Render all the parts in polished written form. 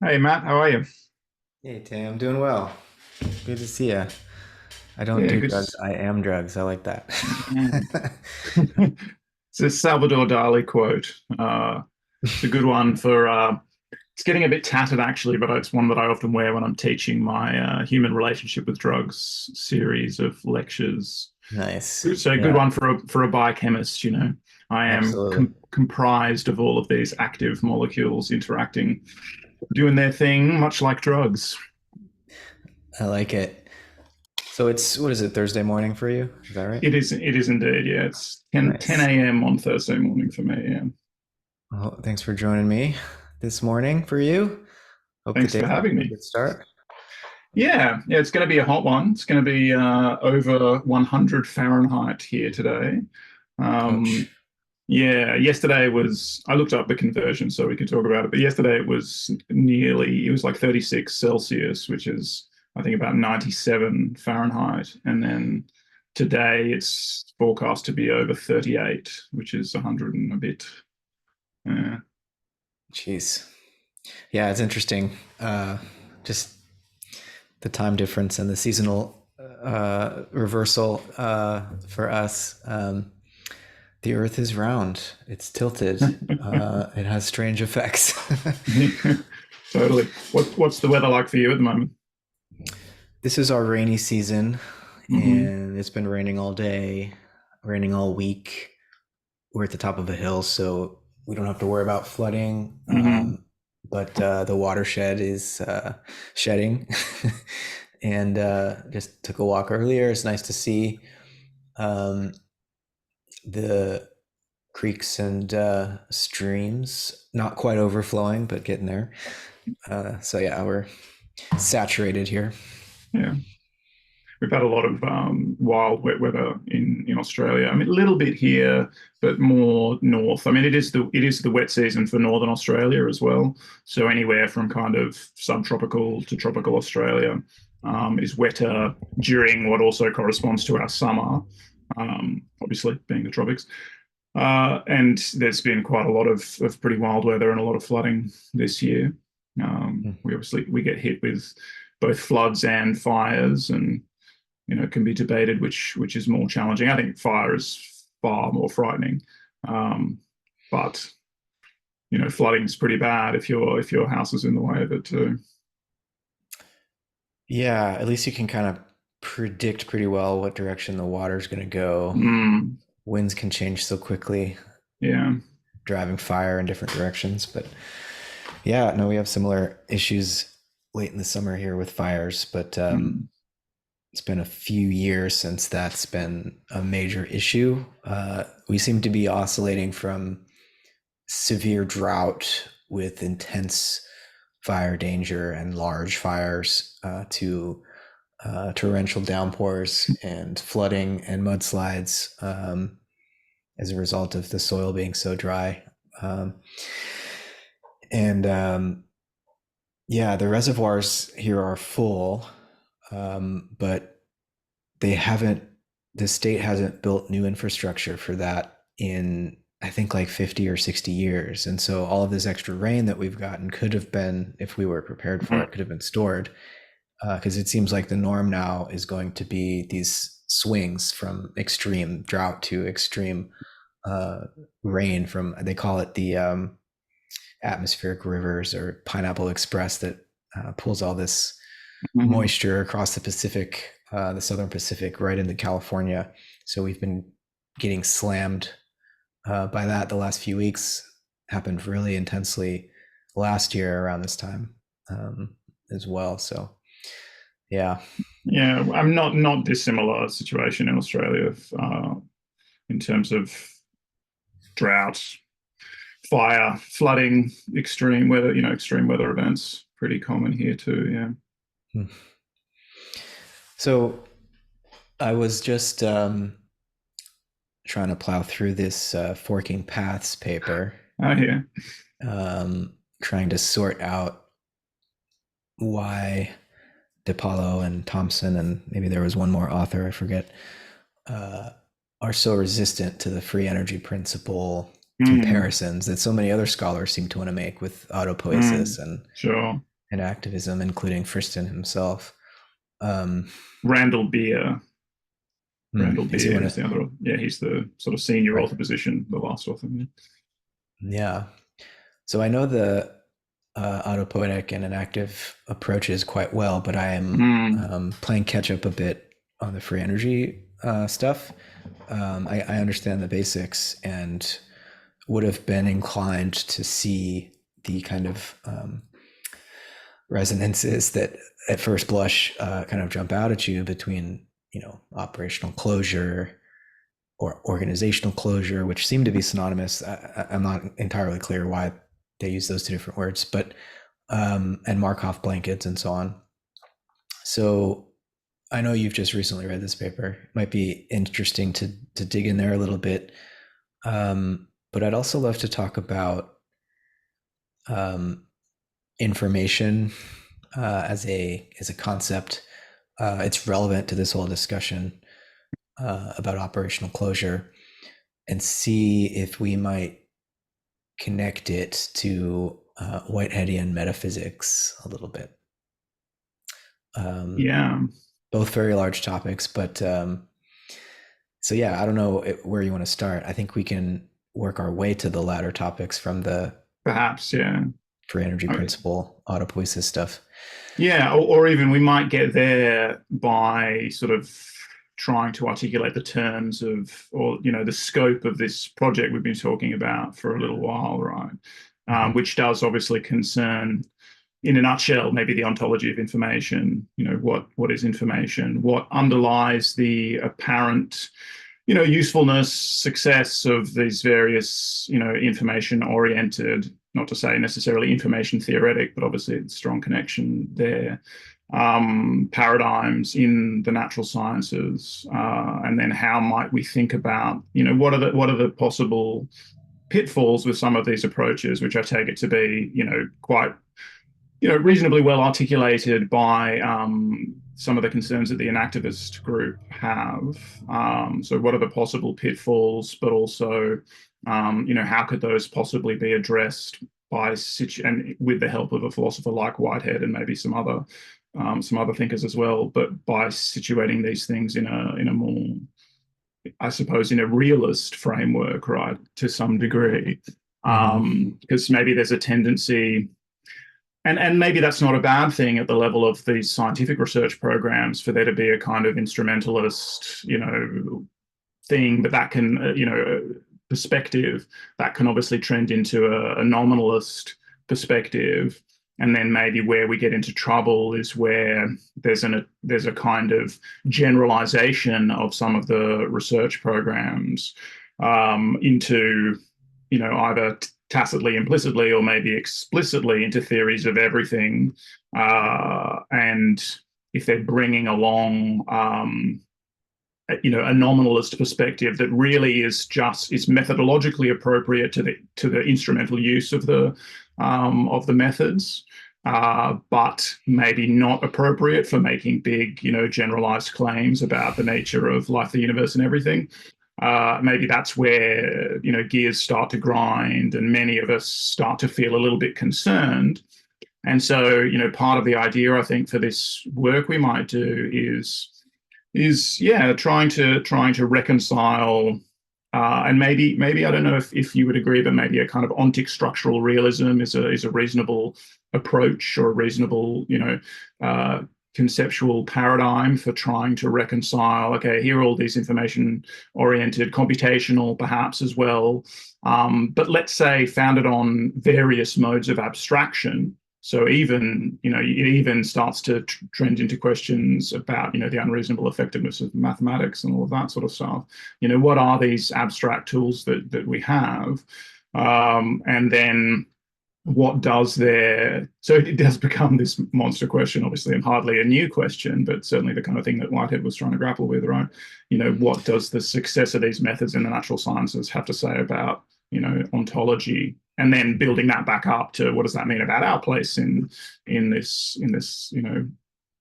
Hey Matt, how are you? Hey Tim, I'm doing well. Good to see you. I don't Yeah, do good. drugs. I am drugs. I like that. Mm. It's a Salvador Dali quote. It's a good one for. It's getting a bit tattered actually, but it's one that I often wear when I'm teaching my human relationship with drugs series of lectures. Nice. So a good Yeah, one for a biochemist. I am absolutely. comprised of all of these active molecules interacting, doing their thing, much like drugs. I like it. So it's, what is it, Thursday morning for you? Is that right? It is. It is indeed. Yeah, it's 10 Nice. a.m. on Thursday morning for me. Yeah. Well, thanks for joining me this morning for you. Hope the Thanks for day's off having to a me. good start. Yeah, it's going to be a hot one. It's going to be over 100 Fahrenheit here today. Ouch. Um, yeah, yesterday was, I looked up the conversion so we can talk about it, but yesterday it was like 36 Celsius, which is, I think, about 97 Fahrenheit. And then today it's forecast to be over 38, which is 100 and a bit. Yeah. Jeez. Yeah, it's interesting. Just the time difference and the seasonal reversal for us. The Earth is round. It's tilted. It has strange effects. Totally. What's the weather like for you at the moment? This is our rainy season, Hmm. and it's been raining all day, raining all week. We're at the top of a hill, so we don't have to worry about flooding. Hmm. But the watershed is shedding, and just took a walk earlier. It's nice to see um, the creeks and streams, not quite overflowing, but getting there. So yeah, we're saturated here. Yeah. We've had a lot of wild wet weather in Australia. I mean, a little bit here, but more north. I mean, it is the wet season for northern Australia as well. So anywhere from kind of subtropical to tropical Australia is wetter during what also corresponds to our summer. Obviously, being the tropics. And there's been quite a lot of pretty wild weather and a lot of flooding this year. We get hit with both floods and fires, and it can be debated which is more challenging. I think fire is far more frightening, but flooding's pretty bad if your house is in the way of it too. Yeah, at least you can kind of predict pretty well what direction the water's going to go. Mm, Winds can change so quickly, yeah. driving fire in different directions. But yeah, no, we have similar issues late in the summer here with fires, but Mm, it's been a few years since that's been a major issue. We seem to be oscillating from severe drought with intense fire danger and large fires to torrential downpours and flooding and mudslides as a result of the soil being so dry. Um, and Yeah, the reservoirs here are full, but they haven't, the state hasn't built new infrastructure for that in, I think, like 50 or 60 years. And so all of this extra rain that we've gotten could have been, if we were prepared for mm, it, could have been stored. Because it seems like the norm now is going to be these swings from extreme drought to extreme uh, rain from, they call it the atmospheric rivers or pineapple express that pulls all this mhm. moisture across the Pacific, the southern Pacific, right into California. So we've been getting slammed by that the last few weeks. Happened really intensely last year around this time as well. So yeah, Yeah, I'm not dissimilar situation in Australia in terms of drought, fire, flooding, extreme weather events. Pretty common here too. Yeah. so I was just trying to plow through this Forking Paths paper, Oh yeah. trying to sort out why DePaulo and Thompson, and maybe there was one more author, I forget, uh, are so resistant to the free energy principle Mm, comparisons that so many other scholars seem to want to make with autopoiesis mm, and sure. and activism, including Friston himself. Um, Randall Beer. Randall is he one Beer is of the other. Yeah, he's the sort of senior right? author position, the last author. Yeah. Yeah. So I know the autopoietic and enactive approaches quite well, but I am Mm, playing catch up a bit on the free energy stuff. I understand the basics and would have been inclined to see the kind of resonances that at first blush kind of jump out at you between, operational closure or organizational closure, which seem to be synonymous. I'm not entirely clear why they use those two different words, but and Markov blankets and so on. So I know you've just recently read this paper. It might be interesting to dig in there a little bit. But I'd also love to talk about um, information as a concept. It's relevant to this whole discussion about operational closure, and see if we might connect it to Whiteheadian metaphysics a little bit. Um, yeah, both very large topics, but so yeah, I don't know where you want to start. I think we can work our way to the latter topics from the perhaps. Yeah. free energy I mean, principle, autopoiesis stuff. yeah, or even we might get there by sort of trying to articulate the terms of, or the scope of this project we've been talking about for a little while, right? Mm-hmm. Which does obviously concern, in a nutshell, maybe the ontology of information. What is information? What underlies the apparent usefulness, success of these various, information oriented, not to say necessarily information theoretic, but obviously a strong connection there, paradigms in the natural sciences, and then how might we think about, what are the possible pitfalls with some of these approaches, which I take it to be, quite reasonably well articulated by some of the concerns that the inactivist group have. So, what are the possible pitfalls, but also, how could those possibly be addressed by and with the help of a philosopher like Whitehead and maybe some other thinkers as well, but by situating these things in a more, I suppose, in a realist framework, right, to some degree, Mm-hmm. because maybe there's a tendency, and maybe that's not a bad thing at the level of these scientific research programs, for there to be a kind of instrumentalist, thing, but that can, perspective that can obviously trend into a nominalist perspective. And then maybe where we get into trouble is where there's a kind of generalization of some of the research programs into, either tacitly, implicitly, or maybe explicitly into theories of everything. And if they're bringing along, a nominalist perspective that really is methodologically appropriate to the instrumental use of the methods, but maybe not appropriate for making big, generalized claims about the nature of life, the universe, and everything. Maybe that's where gears start to grind, and many of us start to feel a little bit concerned. And so, part of the idea, I think, for this work we might do is yeah, trying to reconcile, and maybe I don't know if you would agree, but maybe a kind of ontic structural realism is a reasonable approach, or a reasonable, conceptual paradigm for trying to reconcile. Okay, here are all these information oriented, computational perhaps as well, but let's say founded on various modes of abstraction. So even, it even starts to trend into questions about, the unreasonable effectiveness of mathematics and all of that sort of stuff. What are these abstract tools that we have? And then what does there, so it does become this monster question, obviously, and hardly a new question, but certainly the kind of thing that Whitehead was trying to grapple with, right? What does the success of these methods in the natural sciences have to say about, ontology? And then building that back up to, what does that mean about our place in this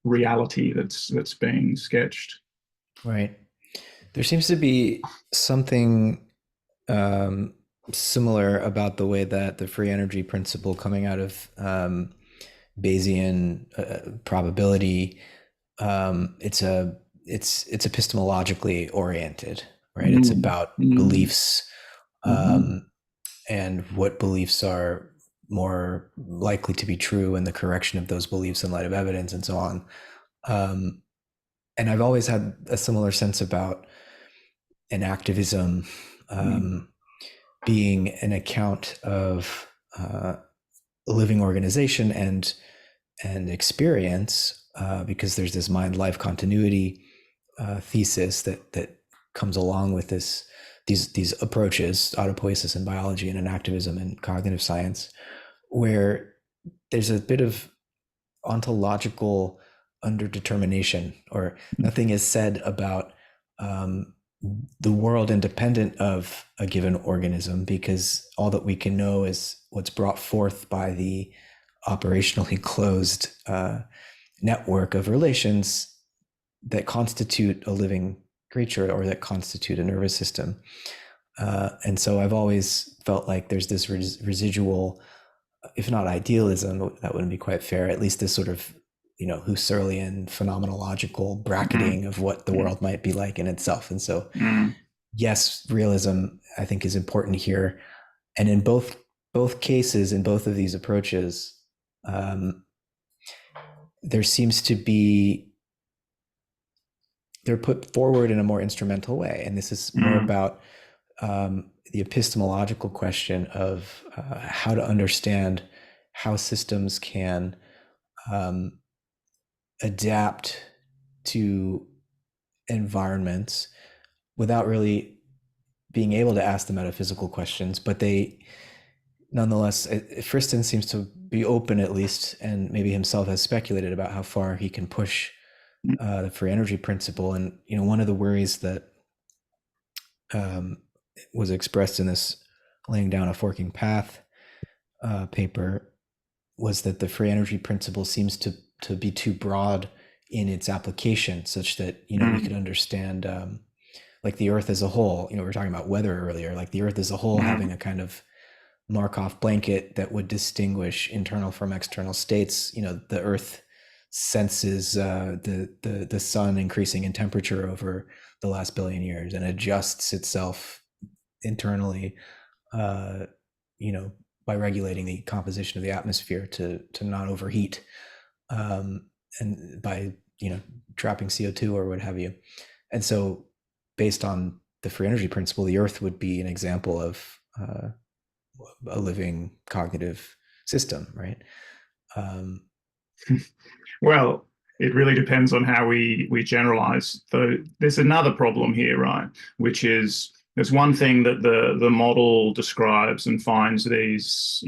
reality that's being sketched? Right. There seems to be something similar about the way that the free energy principle coming out of Bayesian probability. It's epistemologically oriented, right? It's Mm, about mm, beliefs, mhm, um, and what beliefs are more likely to be true, and the correction of those beliefs in light of evidence, and so on. Um, and I've always had a similar sense about an activism mm, being an account of living organization and experience, because there's this mind life continuity thesis that comes along with these approaches, autopoiesis in biology and in activism and cognitive science, where there's a bit of ontological underdetermination, or nothing is said about um, the world independent of a given organism, because all that we can know is what's brought forth by the operationally closed network of relations that constitute a living creature, or that constitute a nervous system. And so I've always felt like there's this residual, if not idealism, that wouldn't be quite fair, at least this sort of, Husserlian phenomenological mm, bracketing of what the mm, world might be like in itself. And so, mm, yes, realism, I think, is important here. And in both cases, in both of these approaches, um, there seems to be they're put forward in a more instrumental way, and this is more mm, about the epistemological question of how to understand how systems can um, adapt to environments without really being able to ask the metaphysical questions, but they nonetheless, Friston seems to be open, at least, and maybe himself has speculated about how far he can push mm, the free energy principle. And one of the worries that um, was expressed in this laying down a forking path paper was that the free energy principle seems to be too broad in its application, such that we could mm, understand like the Earth as a whole. We were talking about weather earlier, like the Earth as a whole having mm, a kind of Markov blanket that would distinguish internal from external states. The Earth senses the sun increasing in temperature over the last billion years and adjusts itself internally, uh, you know, by regulating the composition of the atmosphere to not overheat, um, and by trapping CO2 or what have you. And so, based on the free energy principle, the Earth would be an example of a living cognitive system, right? Um, Well, it really depends on how we generalize. Though there's another problem here, right? Which is there's one thing that the model describes and finds these,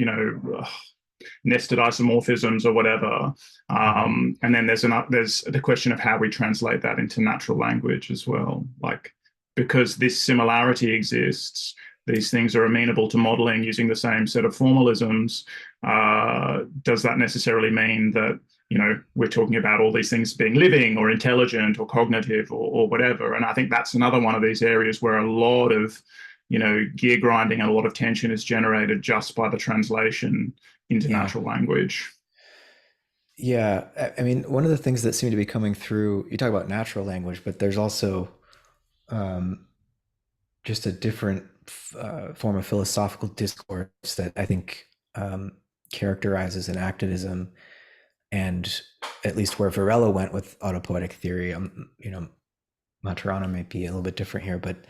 nested isomorphisms or whatever. mhm. And then there's the question of how we translate that into natural language as well. Like because this similarity exists, these things are amenable to modeling using the same set of formalisms. Does that necessarily mean that we're talking about all these things being living or intelligent or cognitive or whatever? And I think that's another one of these areas where a lot of gear grinding and a lot of tension is generated just by the translation into Yeah. natural language. Yeah. I mean, one of the things that seem to be coming through, you talk about natural language, but there's also um, just a different form of philosophical discourse that I think characterizes an activism, and at least where Varela went with autopoietic theory. Maturana may be a little bit different here, but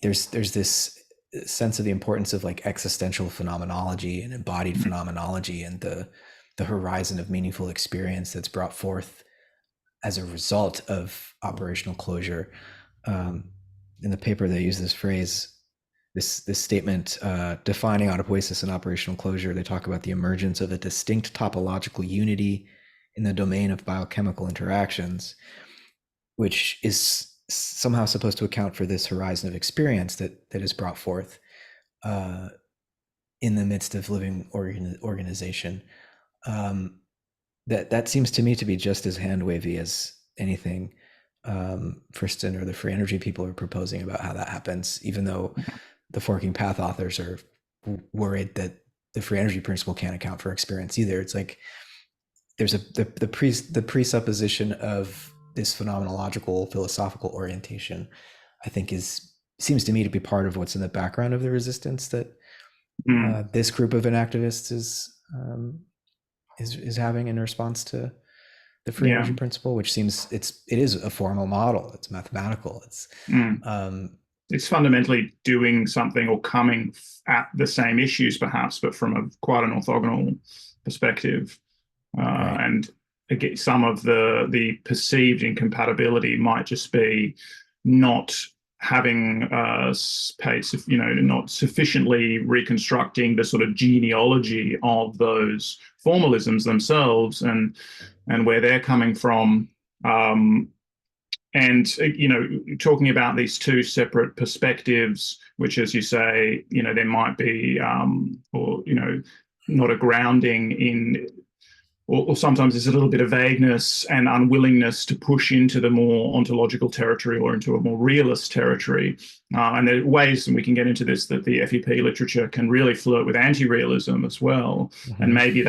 there's this sense of the importance of like existential phenomenology and embodied phenomenology, and the horizon of meaningful experience that's brought forth as a result of operational closure. Um, in the paper, they use this phrase, this statement defining autopoiesis and operational closure. They talk about the emergence of a distinct topological unity in the domain of biochemical interactions, which is somehow supposed to account for this horizon of experience that is brought forth uh, in the midst of living organization. Um, that seems to me to be just as hand wavy as anything Friston or the free energy people are proposing about how that happens, even though the forking path authors are worried that the free energy principle can't account for experience either. It's like there's the presupposition of this phenomenological philosophical orientation, I think is seems to me to be part of what's in the background of the resistance that this group of inactivists is having in response to the free energy principle, which seems it is a formal model. It's mathematical. It's fundamentally doing something or coming at the same issues, perhaps, but from quite an orthogonal perspective. Right. And again, some of the perceived incompatibility might just be not having pace, not sufficiently reconstructing the sort of genealogy of those formalisms themselves and where they're coming from. And talking about these two separate perspectives, which, as you say, there might be, or not a grounding in, or sometimes there's a little bit of vagueness and unwillingness to push into the more ontological territory or into a more realist territory. And there are ways, and we can get into this, that the FEP literature can really flirt with anti-realism as well. Mm-hmm. And maybe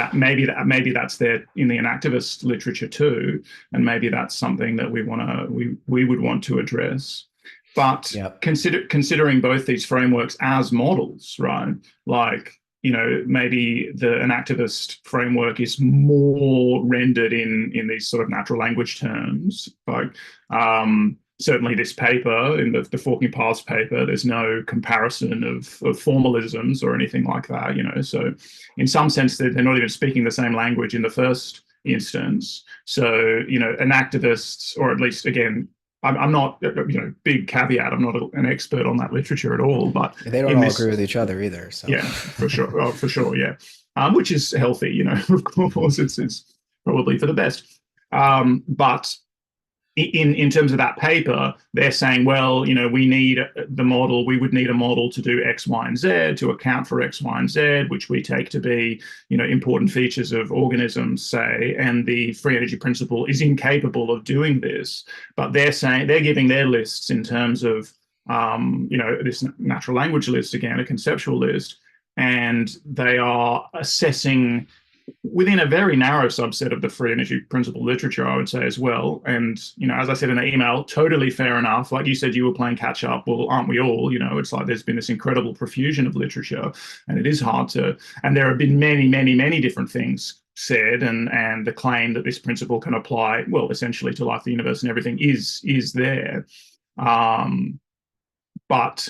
that's there in the inactivist literature too. And maybe that's something that we would want to address. But considering both these frameworks as models, right? Like, maybe an activist framework is more rendered in these sort of natural language terms. Like certainly this paper, in the Forking Paths paper, there's no comparison of formalisms or anything like that, So in some sense, they're not even speaking the same language in the first instance. So, an activist, or at least, again, I'm not, big caveat, I'm not an expert on that literature at all, but they don't all agree with each other either. So yeah, for sure. Oh, for sure. Yeah. Which is healthy, of course, it's probably for the best. But in terms of that paper, they're saying, well, we need the model. We would need a model to do X, Y, and Z, to account for X, Y, and Z, which we take to be, important features of organisms, say. And the free energy principle is incapable of doing this. But they're giving their lists in terms of, this natural language list, again, a conceptual list, and they are assessing within a very narrow subset of the free energy principle literature, I would say, as well. And, as I said in the email, totally fair enough. Like you said, you were playing catch up. Well, aren't we all? It's like there's been this incredible profusion of literature, and it is hard to, and there have been many, many, many different things said, and the claim that this principle can apply, well, essentially to life, the universe, and everything is there. But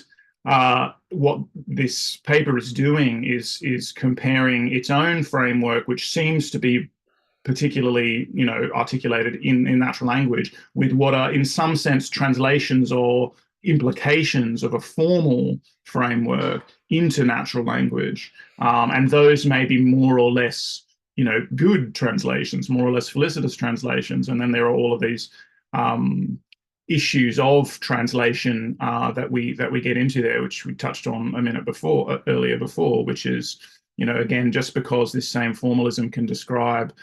what this paper is doing is comparing its own framework, which seems to be particularly, articulated in natural language, with what are, in some sense, translations or implications of a formal framework into natural language. And those may be more or less, good translations, more or less felicitous translations. And then there are all of these issues of translation that we get into there, which we touched on earlier before, which is, again, just because this same formalism can describe,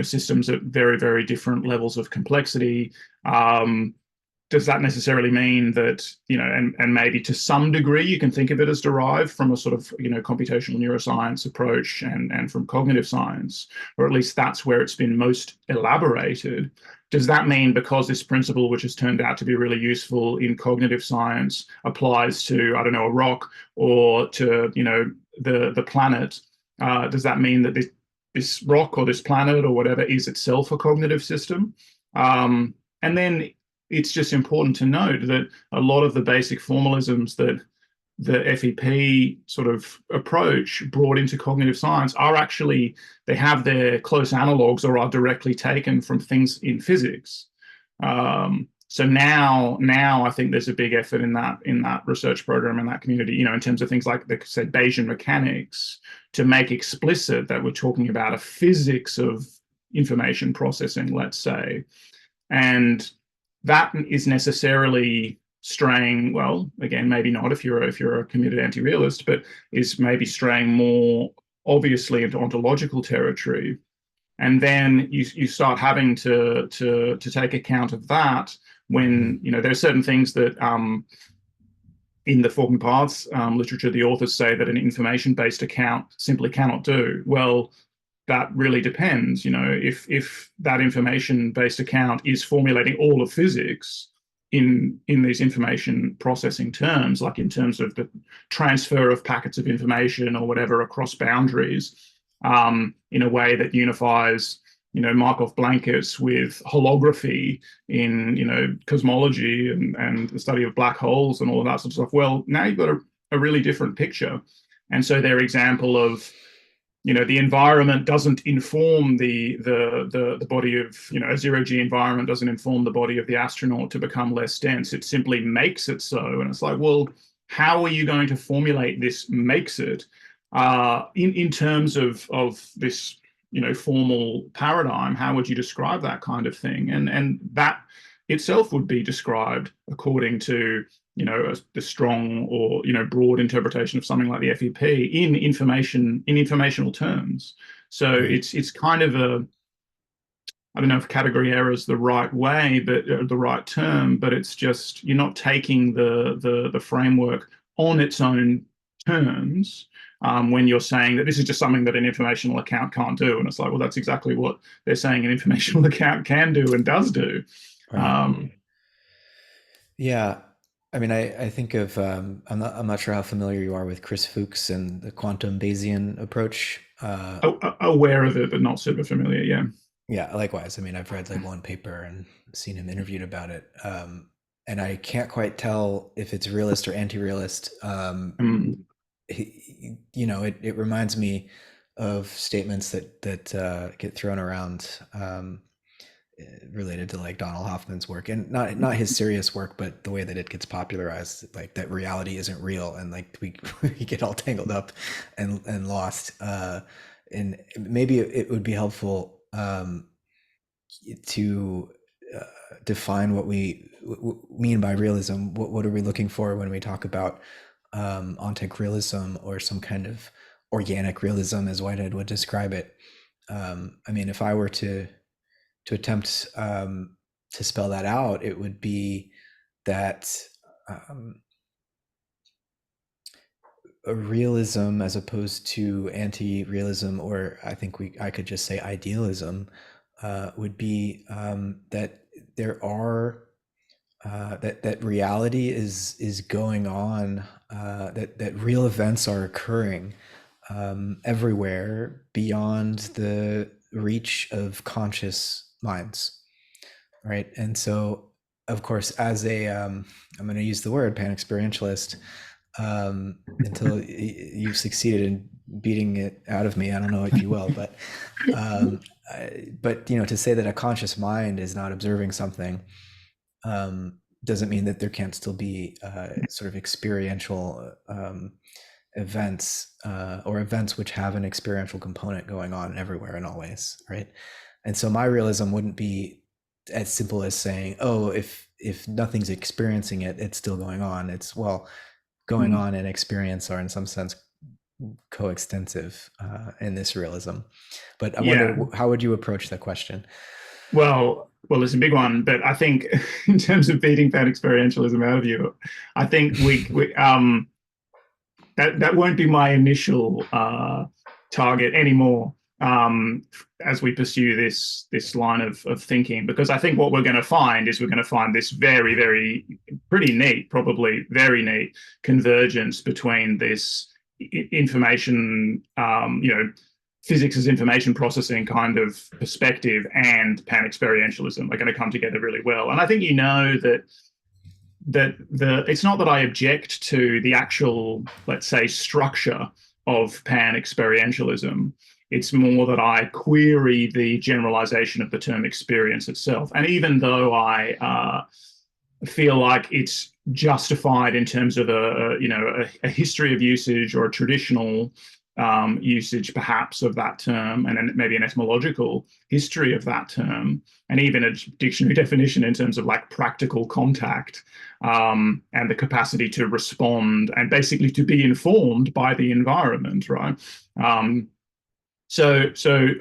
systems at very, very different levels of complexity, does that necessarily mean that, and maybe to some degree you can think of it as derived from a sort of, computational neuroscience approach and from cognitive science, or at least that's where it's been most elaborated. Does that mean because this principle, which has turned out to be really useful in cognitive science, applies to, I don't know, a rock or to, the planet, does that mean that this rock or this planet or whatever is itself a cognitive system? And then it's just important to note that a lot of the basic formalisms that the FEP sort of approach brought into cognitive science are actually, they have their close analogues or are directly taken from things in physics. So now I think there's a big effort in that research program, in that community, in terms of things like, say, Bayesian mechanics, to make explicit that we're talking about a physics of information processing, let's say. And that is necessarily straying, well, again, maybe not if you're a committed anti-realist, but is maybe straying more obviously into ontological territory. And then you start having to take account of that when, there are certain things that in the Forking Paths literature, the authors say that an information-based account simply cannot do. Well, that really depends. If that information-based account is formulating all of physics in these information processing terms, like in terms of the transfer of packets of information or whatever across boundaries, in a way that unifies, Markov blankets with holography in, cosmology and the study of black holes and all of that sort of stuff. Well, now you've got a really different picture. And so their example of, the environment doesn't inform the body of, a zero-G environment doesn't inform the body of the astronaut to become less dense. It simply makes it so. And it's like, well, how are you going to formulate this makes it in terms of this, formal paradigm? How would you describe that kind of thing? And that itself would be described according to, the strong or, broad interpretation of something like the FEP in informational terms. So Right. it's kind of I don't know if category error is the right way, but the right term, but it's just, you're not taking the framework on its own terms, when you're saying that this is just something that an informational account can't do. And it's like, well, that's exactly what they're saying an informational account can do and does do. Right. Um, Yeah. I mean, I think of I'm not sure how familiar you are with Chris Fuchs and the quantum Bayesian approach. Aware of it, but not super familiar. Yeah. Yeah, likewise. I mean, I've read like one paper and seen him interviewed about it, and I can't quite tell if it's realist or anti-realist. It reminds me of statements that get thrown around, related to like Donald Hoffman's work, and not his serious work, but the way that it gets popularized, like that reality isn't real, and like we get all tangled up and lost. And maybe it would be helpful to define what we mean by realism. What are we looking for when we talk about ontic realism or some kind of organic realism, as Whitehead would describe it? I mean, if I were to attempt to spell that out, it would be that a realism as opposed to anti-realism, or I could just say idealism, would be that there are that reality is going on, that real events are occurring everywhere beyond the reach of conscious minds, right? And so, of course, as a I'm going to use the word pan-experientialist, until you've succeeded in beating it out of me. I don't know if you will, um, to say that a conscious mind is not observing something doesn't mean that there can't still be sort of experiential events, or events which have an experiential component going on everywhere and always, right? And so my realism wouldn't be as simple as saying, oh, if nothing's experiencing it, it's still going on. It's, well, going on and experience are in some sense coextensive in this realism. But I Yeah. wonder, how would you approach that question? Well, it's a big one, but I think in terms of beating that experientialism out of you, I think that won't be my initial target anymore, as we pursue this line of thinking, because I think what we're going to find is we're going to find this very, very pretty neat, probably very neat convergence between this information, physics as information processing kind of perspective and pan-experientialism are going to come together really well. And I think that it's not that I object to the actual, let's say, structure of pan-experientialism. It's more that I query the generalization of the term experience itself. And even though I feel like it's justified in terms of a history of usage or a traditional usage, perhaps, of that term, and maybe an etymological history of that term, and even a dictionary definition in terms of like practical contact, and the capacity to respond and basically to be informed by the environment, right? So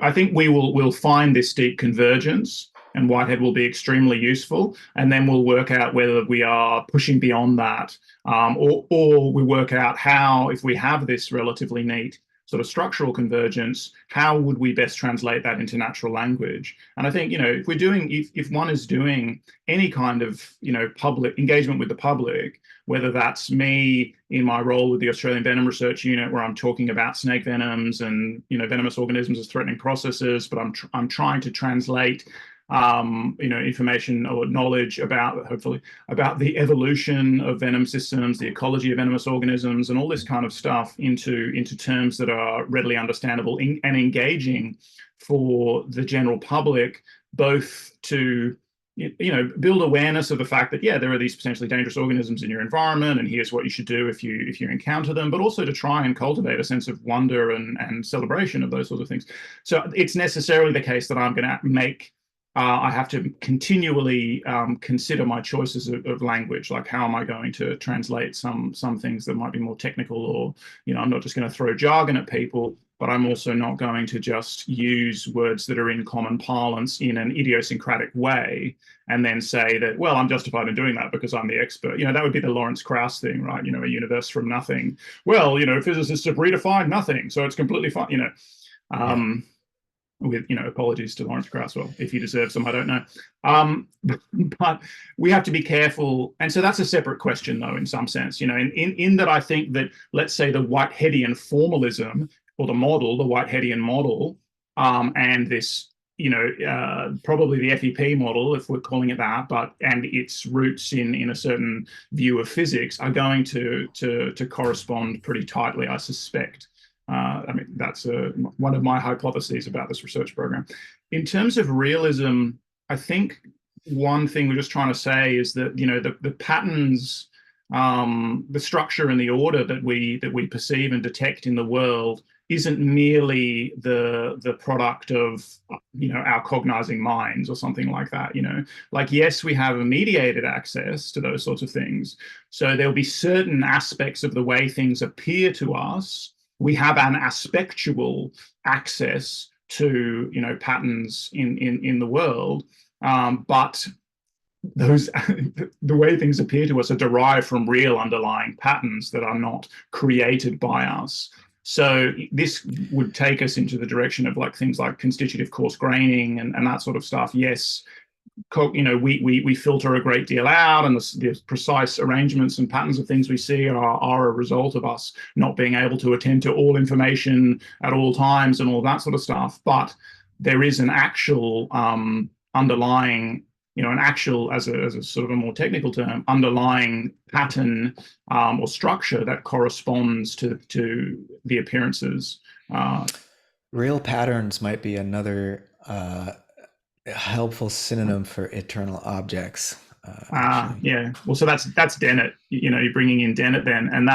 I think we'll find this deep convergence, and Whitehead will be extremely useful. And then we'll work out whether we are pushing beyond that, or we work out how, if we have this relatively neat sort of structural convergence, how would we best translate that into natural language? And I think, if one is doing any kind of, public engagement with the public, whether that's me in my role with the Australian Venom Research Unit, where I'm talking about snake venoms and, venomous organisms as threatening processes, but I'm trying to translate information or knowledge about, hopefully, about the evolution of venom systems, the ecology of venomous organisms, and all this kind of stuff into terms that are readily understandable and engaging for the general public, both to build awareness of the fact that, yeah, there are these potentially dangerous organisms in your environment, and here's what you should do if you encounter them, but also to try and cultivate a sense of wonder and celebration of those sorts of things. So it's necessarily the case that I'm going to make I have to continually consider my choices of language, like how am I going to translate some things that might be more technical, or I'm not just going to throw jargon at people, but I'm also not going to just use words that are in common parlance in an idiosyncratic way and then say that, well, I'm justified in doing that because I'm the expert. That would be the Lawrence Krauss thing, right? A universe from nothing. Well, physicists have redefined nothing, so it's completely fine. With apologies to Lawrence Krauss, well, if he deserves them, I don't know. But we have to be careful, and so that's a separate question, though, in some sense. In that I think that, let's say, the Whiteheadian formalism, or the Whiteheadian model, and this, probably the FEP model, if we're calling it that, and its roots in a certain view of physics, are going to correspond pretty tightly, I suspect. That's one of my hypotheses about this research program. In terms of realism, I think one thing we're just trying to say is that the patterns, the structure and the order that we perceive and detect in the world isn't merely the product of our cognizing minds or something like that. Like, yes, we have a mediated access to those sorts of things, so there'll be certain aspects of the way things appear to us. We have an aspectual access to patterns in the world, but those the way things appear to us are derived from real underlying patterns that are not created by us. So this would take us into the direction of things like constitutive coarse graining and that sort of stuff. Yes, we filter a great deal out, and the precise arrangements and patterns of things we see are a result of us not being able to attend to all information at all times and all that sort of stuff. But there is an actual underlying, as a sort of a more technical term, underlying pattern or structure that corresponds to the appearances. Real patterns might be another helpful synonym for eternal objects. Yeah. Well, so that's Dennett. You're bringing in Dennett then, and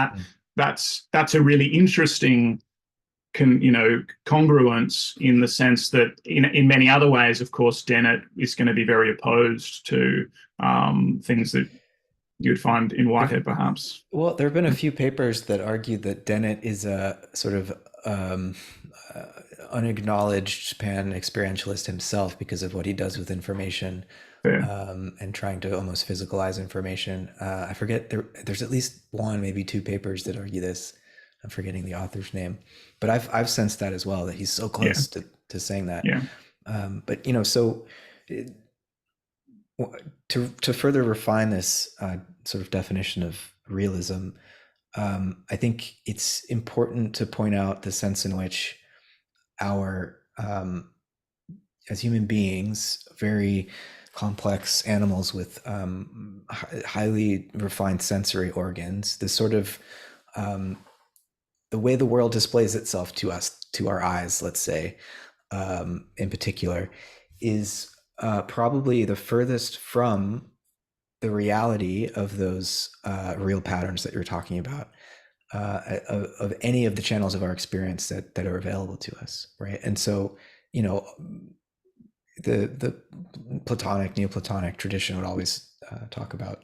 that's a really interesting congruence, in the sense that in many other ways, of course, Dennett is going to be very opposed to things that you'd find in Whitehead, perhaps. Well, there have been a few papers that argue that Dennett is a sort of unacknowledged pan-experientialist himself because of what he does with information, and trying to almost physicalize information. I forget, there's at least one, maybe two papers that argue this. I'm forgetting the author's name, but I've sensed that as well, that he's so close to saying that. Yeah. But so to further refine this sort of definition of realism, I think it's important to point out the sense in which our, as human beings, very complex animals with highly refined sensory organs, the sort of the way the world displays itself to us, to our eyes, let's say, in particular, is probably the furthest from the reality of those real patterns that you're talking about, of any of the channels of our experience that are available to us, right? And so, the Platonic, Neoplatonic tradition would always talk about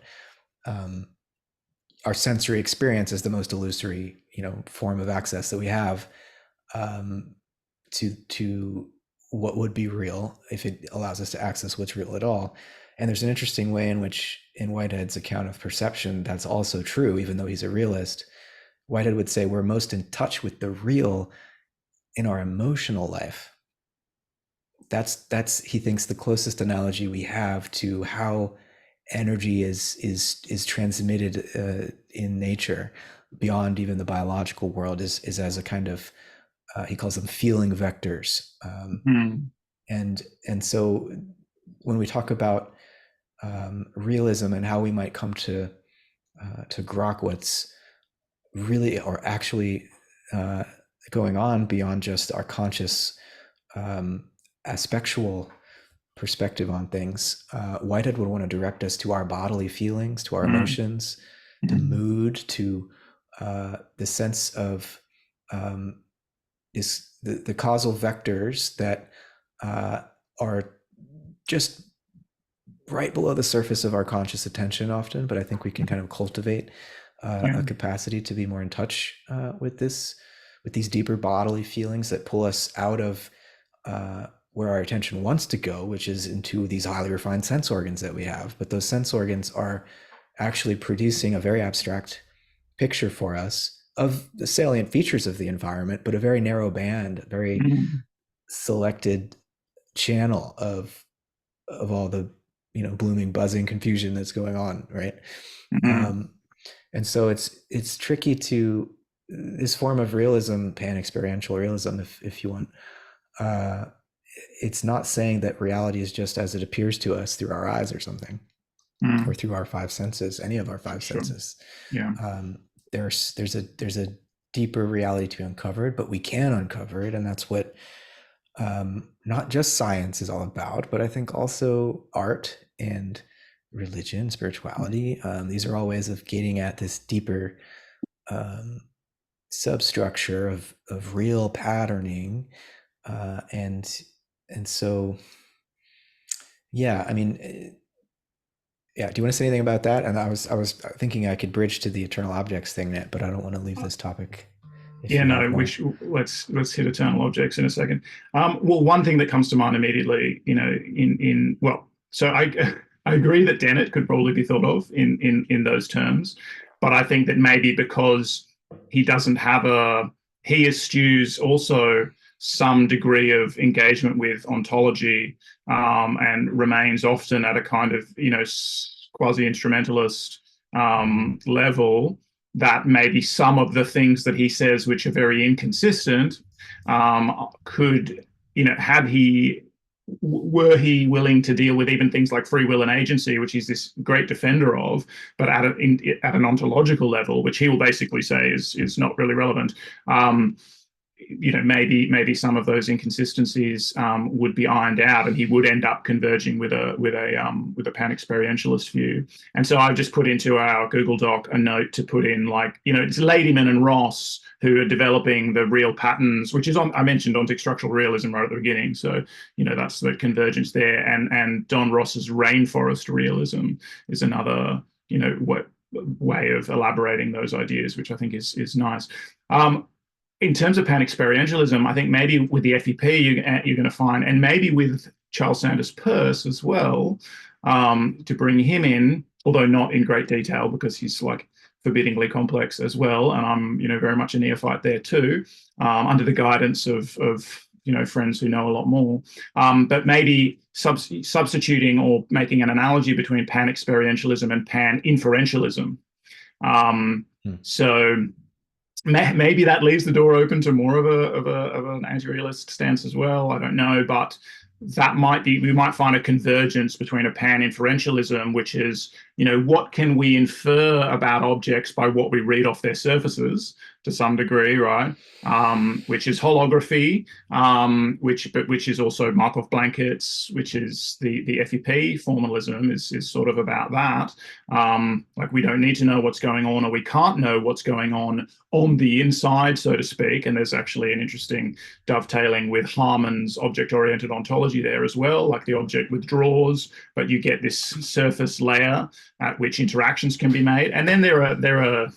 our sensory experience as the most illusory, form of access that we have to what would be real, if it allows us to access what's real at all. And there's an interesting way in which, in Whitehead's account of perception, that's also true, even though he's a realist. Whitehead would say we're most in touch with the real in our emotional life, that's he thinks the closest analogy we have to how energy is transmitted in nature beyond even the biological world is as a kind of he calls them feeling vectors, Mm. and so when we talk about realism and how we might come to grok what's really or actually uh, going on beyond just our conscious aspectual perspective on things, Whitehead would want to direct us to our bodily feelings, to our Mm. emotions, to Mm. mood, to the sense of is the causal vectors that are just right below the surface of our conscious attention often, but I think we can kind of cultivate Yeah. a capacity to be more in touch with this, with these deeper bodily feelings that pull us out of where our attention wants to go, which is into these highly refined sense organs that we have. But those sense organs are actually producing a very abstract picture for us of the salient features of the environment, but a very narrow band, a very Mm. selected channel of all the blooming, buzzing confusion that's going on, right? Mm. Um, and so it's tricky to this form of realism, pan experiential realism, if you want. Uh, it's not saying that reality is just as it appears to us through our eyes or something, or Mm. through our five senses, any of our Sure, five sure. senses. Yeah. There's a deeper reality to be uncovered, but we can uncover it, and that's what not just science is all about, but I think also art and religion, spirituality. These are all ways of getting at this deeper um, substructure of real patterning, and so yeah, I mean, yeah. Do you want to say anything about that? And I was thinking I could bridge to the eternal objects thing, but I don't want to leave this topic. If Yeah, you have no, more, let's hit eternal objects in a second. Well, one thing that comes to mind immediately, in well, so I I agree that Dennett could probably be thought of in those terms, but I think that maybe because he doesn't have he eschews also some degree of engagement with ontology, and remains often at a kind of quasi instrumentalist level, that maybe some of the things that he says, which are very inconsistent, could, had he, were he willing to deal with even things like free will and agency, which he's this great defender of, but at an ontological level, which he will basically say is not really relevant. Maybe some of those inconsistencies would be ironed out, and he would end up converging with a pan experientialist view. And so I've just put into our Google Doc a note to put in, like, it's Ladyman and Ross who are developing the real patterns, which is I mentioned ontic structural realism right at the beginning. So that's the convergence there, and Don Ross's rainforest realism is another way of elaborating those ideas, which I think is nice. In terms of pan experientialism, I think maybe with the FEP you're going to find, and maybe with Charles Sanders Peirce as well, to bring him in, although not in great detail because he's like forbiddingly complex as well, and I'm very much a neophyte there too, under the guidance of friends who know a lot more. But maybe substituting or making an analogy between pan experientialism and pan inferentialism. So maybe that leaves the door open to more of an anti-realist stance as well. I don't know, but we might find a convergence between a pan-inferentialism, which is, what can we infer about objects by what we read off their surfaces to some degree, right? Which is holography, which is also Markov blankets, which is the FEP formalism is sort of about that. Like, we don't need to know what's going on, or we can't know what's going on the inside, so to speak. And there's actually an interesting dovetailing with Harman's object-oriented ontology there as well. Like, the object withdraws, but you get this surface layer at which interactions can be made. And then there are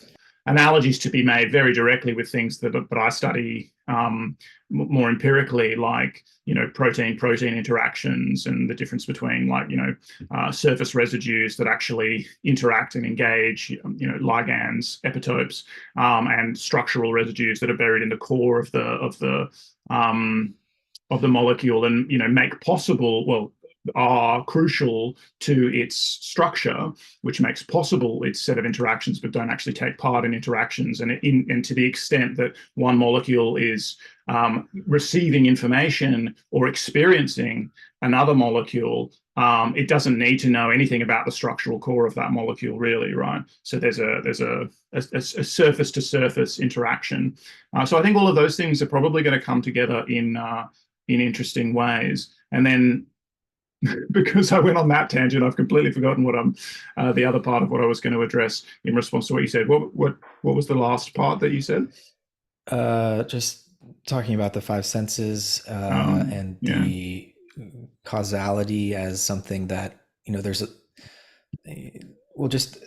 analogies to be made very directly with things that I study more empirically, like, protein-protein interactions and the difference between, like, surface residues that actually interact and engage, ligands, epitopes, and structural residues that are buried in the core of the molecule, and make possible, well, are crucial to its structure, which makes possible its set of interactions, but don't actually take part in interactions. And to the extent that one molecule is receiving information or experiencing another molecule, it doesn't need to know anything about the structural core of that molecule, really, right? So there's a surface to surface interaction. So I think all of those things are probably going to come together in interesting ways. And then, because I went on that tangent, I've completely forgotten what the other part of what I was going to address in response to what you said. What was the last part that you said? Just talking about the five senses and Yeah. the causality as something that, there's well, just,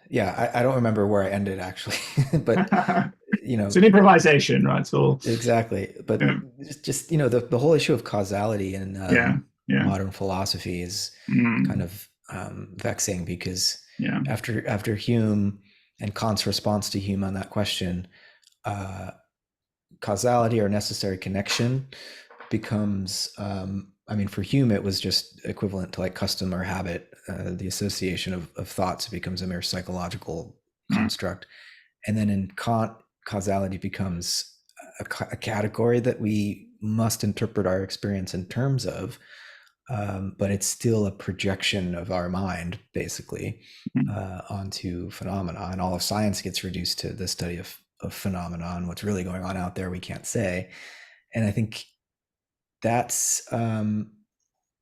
yeah, I don't remember where I ended actually, but, It's an improvisation, right? So exactly. But yeah, just the whole issue of causality in yeah, yeah. modern philosophy is kind Mm, of vexing, because yeah. after Hume and Kant's response to Hume on that question, uh, causality or necessary connection becomes, I mean, for Hume it was just equivalent to like custom or habit. The association of thoughts becomes a mere psychological Mm, construct. And then in Kant, causality becomes a category that we must interpret our experience in terms of, but it's still a projection of our mind, basically, mm, onto phenomena. And all of science gets reduced to the study of phenomena, and what's really going on out there we can't say. And I think that's an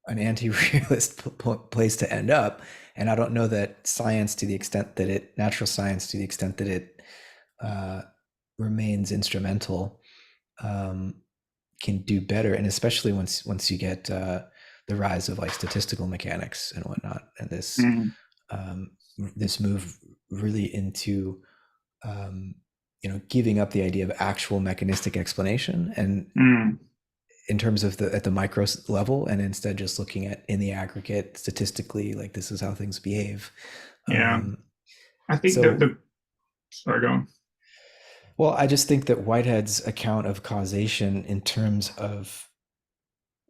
anti-realist place to end up. And I don't know that science, to the extent that natural science, to the extent that it uh, remains instrumental, um, can do better. And especially once you get the rise of like statistical mechanics and whatnot, and mm, um, this move really into giving up the idea of actual mechanistic explanation, and mm. in terms of at the micro level, and instead just looking at in the aggregate statistically, like this is how things behave. Yeah. Um, I think so, sorry, go on. well, I just think that Whitehead's account of causation in terms of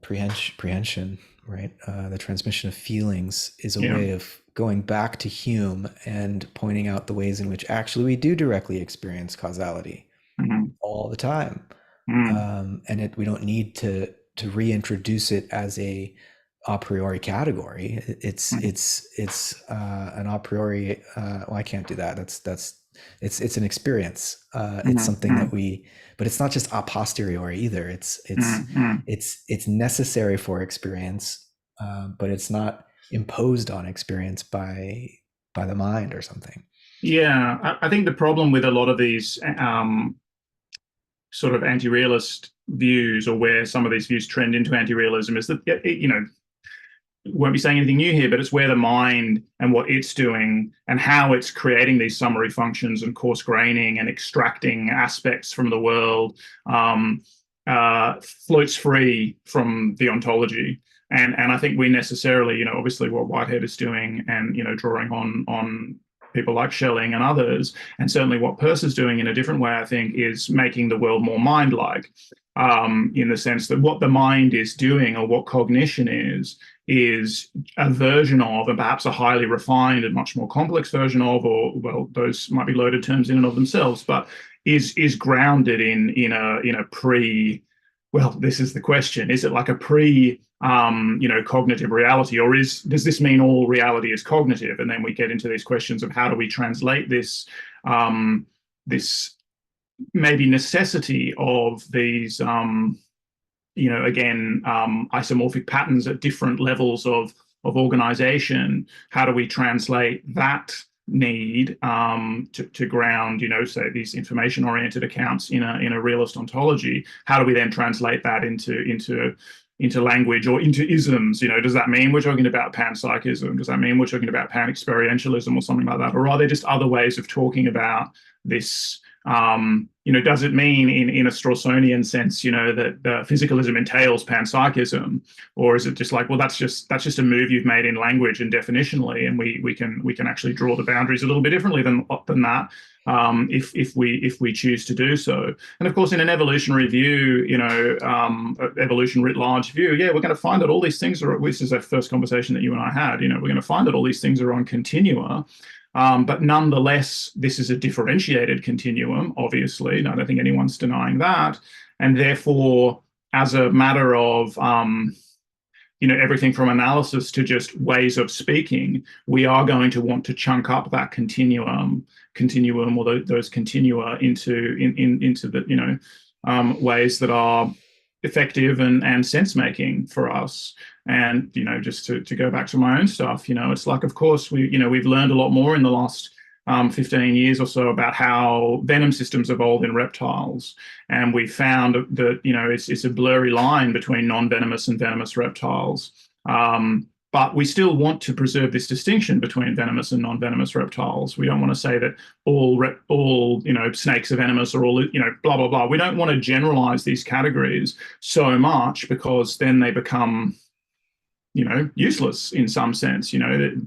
prehension, right? The transmission of feelings is a Yeah. way of going back to Hume and pointing out the ways in which actually we do directly experience causality Mm, all the time. mm, And we don't need to reintroduce it as a priori category. mm, It's an a priori. Well, I can't do that. It's an experience. It's mm, something that mm, we, but it's not just a posteriori either. mm, mm. It's necessary for experience, but it's not imposed on experience by the mind or something. Yeah, I think the problem with a lot of these sort of anti-realist views, or where some of these views trend into anti-realism, is that won't be saying anything new here, but it's where the mind and what it's doing and how it's creating these summary functions and coarse graining and extracting aspects from the world, floats free from the ontology. And I think we necessarily, obviously what Whitehead is doing, and drawing on people like Schelling and others, and certainly what Peirce is doing in a different way, I think, is making the world more mind-like, in the sense that what the mind is doing, or what cognition is a version of, and perhaps a highly refined and much more complex version of, or, well, those might be loaded terms in and of themselves, but is grounded in a pre. Well, this is the question: is it like a pre cognitive reality, or does this mean all reality is cognitive? And then we get into these questions of how do we translate this maybe necessity of these again, isomorphic patterns at different levels of organization. How do we translate that need to ground, say, these information-oriented accounts in a realist ontology? How do we then translate that into language or into isms? Does that mean we're talking about panpsychism? Does that mean we're talking about pan-experientialism or something like that? Or are there just other ways of talking about this Does it mean in a Strawsonian sense, that physicalism entails panpsychism, or is it just like, well, that's just a move you've made in language and definitionally, and we can actually draw the boundaries a little bit differently than that, if we choose to do so. And of course, in an evolutionary view, evolution writ large view, yeah, we're going to find that all these things are. This is our first conversation that you and I had. We're going to find that all these things are on continua. But nonetheless, this is a differentiated continuum, obviously. And I don't think anyone's denying that. And therefore, as a matter of everything from analysis to just ways of speaking, we are going to want to chunk up that continuum or those continua into the ways that are effective and sense making for us. And just to go back to my own stuff, it's like, of course, we've learned a lot more in the last 15 years or so about how venom systems evolve in reptiles, and we found that it's a blurry line between non-venomous and venomous reptiles. But we still want to preserve this distinction between venomous and non-venomous reptiles. We don't want to say that all snakes are venomous, or all blah blah blah. We don't want to generalize these categories so much, because then they become useless in some sense.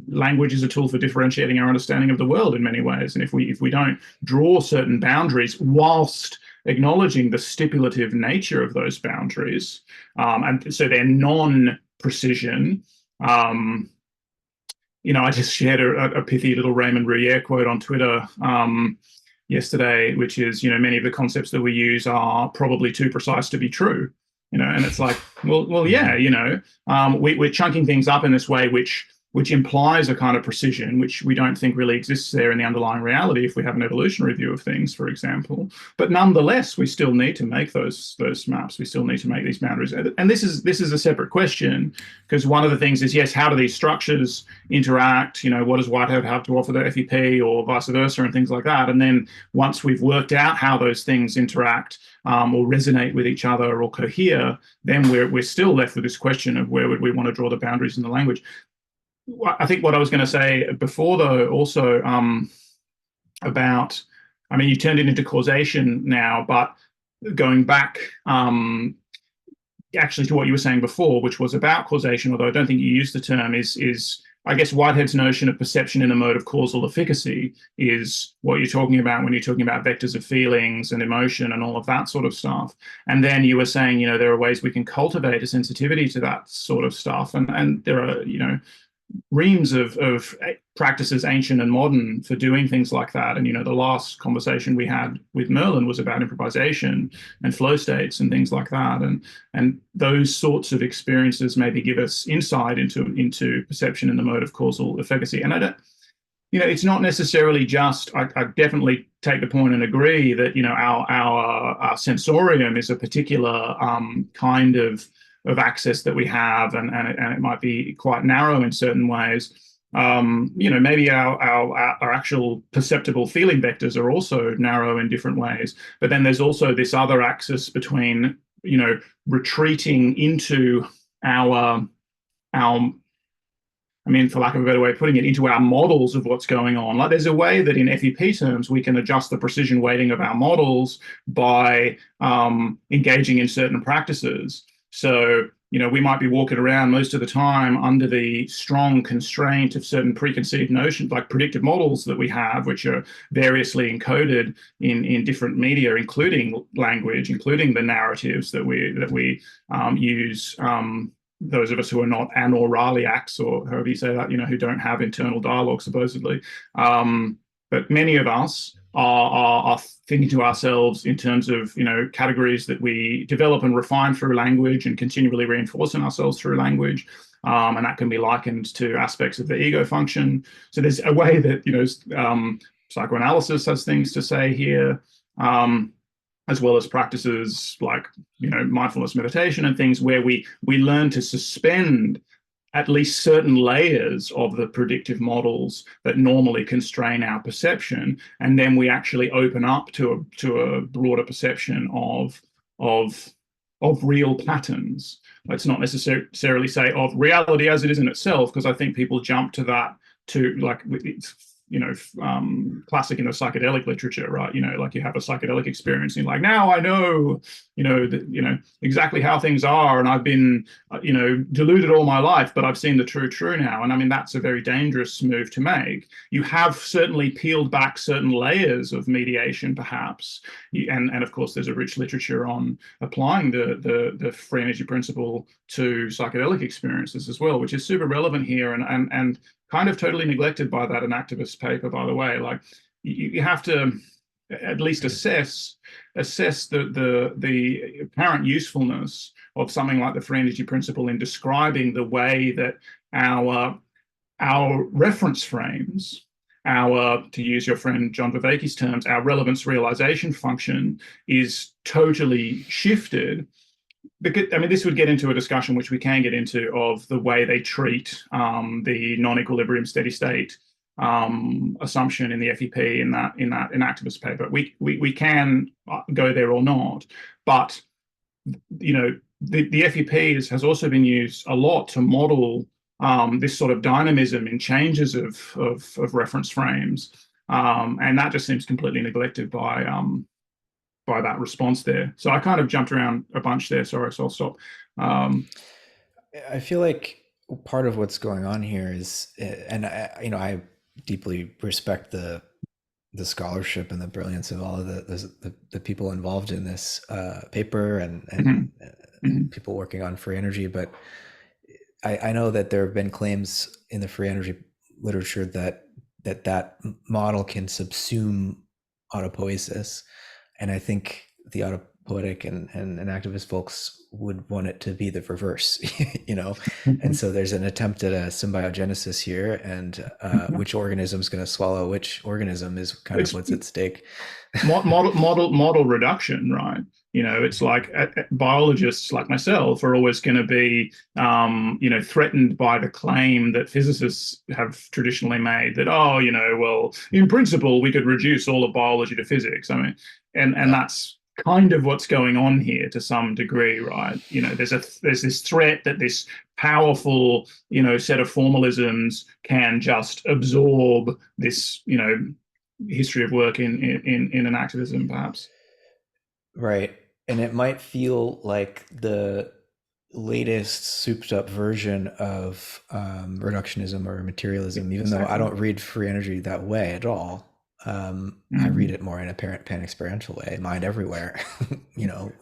Language is a tool for differentiating our understanding of the world in many ways. And if we don't draw certain boundaries whilst acknowledging the stipulative nature of those boundaries, and so they're non-precision. I just shared a pithy little Raymond Rouillet quote on Twitter yesterday, which is, many of the concepts that we use are probably too precise to be true. And it's like, well, yeah, we're chunking things up in this way, which implies a kind of precision, which we don't think really exists there in the underlying reality if we have an evolutionary view of things, for example. But nonetheless, we still need to make those maps. We still need to make these boundaries. And this is a separate question, because one of the things is, yes, how do these structures interact? What does Whitehead have to offer the FEP, or vice versa, and things like that. And then once we've worked out how those things interact, or resonate with each other or cohere, then we're still left with this question of where would we want to draw the boundaries in the language. I think what I was going to say before, though, also about, you turned it into causation now, but going back actually to what you were saying before, which was about causation, although I don't think you used the term, is I guess Whitehead's notion of perception in a mode of causal efficacy is what you're talking about when you're talking about vectors of feelings and emotion and all of that sort of stuff. And then you were saying, there are ways we can cultivate a sensitivity to that sort of stuff. And there are, reams of practices, ancient and modern, for doing things like that. And the last conversation we had with Merlin was about improvisation and flow states and things like that. And those sorts of experiences maybe give us insight into perception in the mode of causal efficacy. And I don't, it's not necessarily just. I definitely take the point and agree that our sensorium is a particular kind of access that we have, and it might be quite narrow in certain ways. Maybe our actual perceptible feeling vectors are also narrow in different ways. But then there's also this other axis between, retreating into our for lack of a better way of putting it, into our models of what's going on. Like, there's a way that in FEP terms, we can adjust the precision weighting of our models by engaging in certain practices. So, we might be walking around most of the time under the strong constraint of certain preconceived notions, like predictive models that we have, which are variously encoded in different media, including language, including the narratives that we use. Those of us who are not anoraliacs, or however you say that, who don't have internal dialogue, supposedly. But many of us are thinking to ourselves in terms of, categories that we develop and refine through language and continually reinforce in ourselves through language. And that can be likened to aspects of the ego function. So there's a way that, psychoanalysis has things to say here, as well as practices like, mindfulness meditation and things where we learn to suspend at least certain layers of the predictive models that normally constrain our perception, and then we actually open up to a broader perception of real patterns. Let's not necessarily say of reality as it is in itself, because I think people jump to that to, like, it's classic in the psychedelic literature, right? Like you have a psychedelic experience and you're like, now I know, exactly how things are. And I've been, deluded all my life, but I've seen the true now. And I mean, that's a very dangerous move to make. You have certainly peeled back certain layers of mediation, perhaps. And of course, there's a rich literature on applying the free energy principle to psychedelic experiences as well, which is super relevant here and kind of totally neglected by that inactivist paper, by the way. Like you have to at least assess the apparent usefulness of something like the free energy principle in describing the way that our reference frames, to use your friend John Vervaeke's terms, our relevance realization function is totally shifted. Because, I mean, this would get into a discussion which we can get into of the way they treat the non-equilibrium steady state assumption in the FEP in that inactivist paper. We can go there or not, but the FEP has also been used a lot to model this sort of dynamism in changes of reference frames, and that just seems completely neglected by that response there. So I kind of jumped around a bunch there. Sorry, so I'll stop. I feel like part of what's going on here is, and I deeply respect the scholarship and the brilliance of all of the people involved in this paper and people working on free energy. But I know that there have been claims in the free energy literature that model can subsume autopoiesis. And I think the autopoietic and activist folks would want it to be the reverse, And so there's an attempt at a symbiogenesis here, and which organism is going to swallow which organism is kind of what's at stake. model reduction, right? It's like biologists like myself are always going to be, threatened by the claim that physicists have traditionally made that, well, in principle, we could reduce all of biology to physics. I mean, and that's kind of what's going on here to some degree, right? There's this threat that this powerful, set of formalisms can just absorb this, history of work in an activism, perhaps. Right. And it might feel like the latest souped up version of reductionism or materialism, even though I don't read free energy that way at all. I read it more in a pan-experiential way, mind everywhere.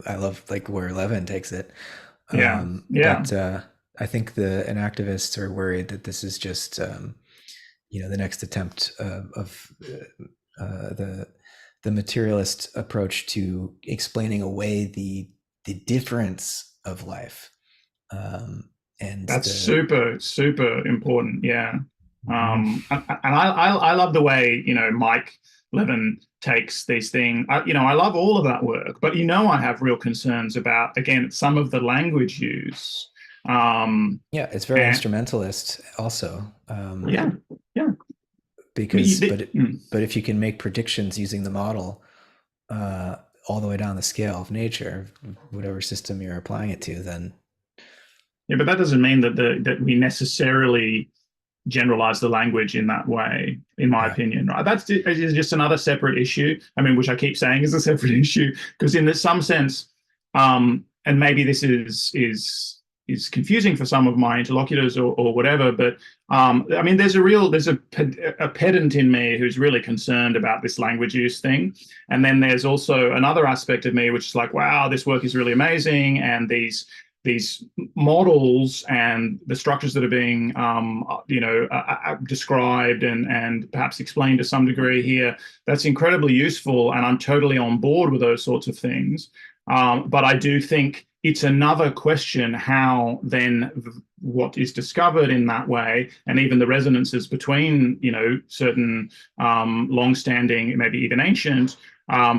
I love like where Levin takes it. But I think the inactivists are worried that this is just, the next attempt of the materialist approach to explaining away the difference of life. And that's super important. Yeah. And I love the way, Mike Levin takes these things. I love all of that work, but I have real concerns about, again, some of the language use. It's very instrumentalist also. Yeah. Because, but if you can make predictions using the model all the way down the scale of nature, whatever system you're applying it to, then. Yeah, but that doesn't mean that we necessarily generalize the language in that way, in my opinion, right? That's just another separate issue. I mean, which I keep saying is a separate issue, because in some sense, and maybe this is confusing for some of my interlocutors or whatever, but I mean, there's a pedant in me who's really concerned about this language use thing. And then there's also another aspect of me which is like, wow, this work is really amazing, and these models and the structures that are being, described and perhaps explained to some degree here, that's incredibly useful, and I'm totally on board with those sorts of things. But I do think it's another question how then what is discovered in that way, and even the resonances between, certain long-standing, maybe even ancient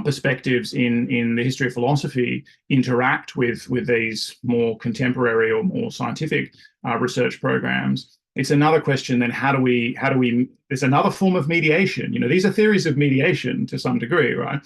perspectives in the history of philosophy interact with these more contemporary or more scientific research programs. It's another question then, how do we there's another form of mediation. These are theories of mediation to some degree, right?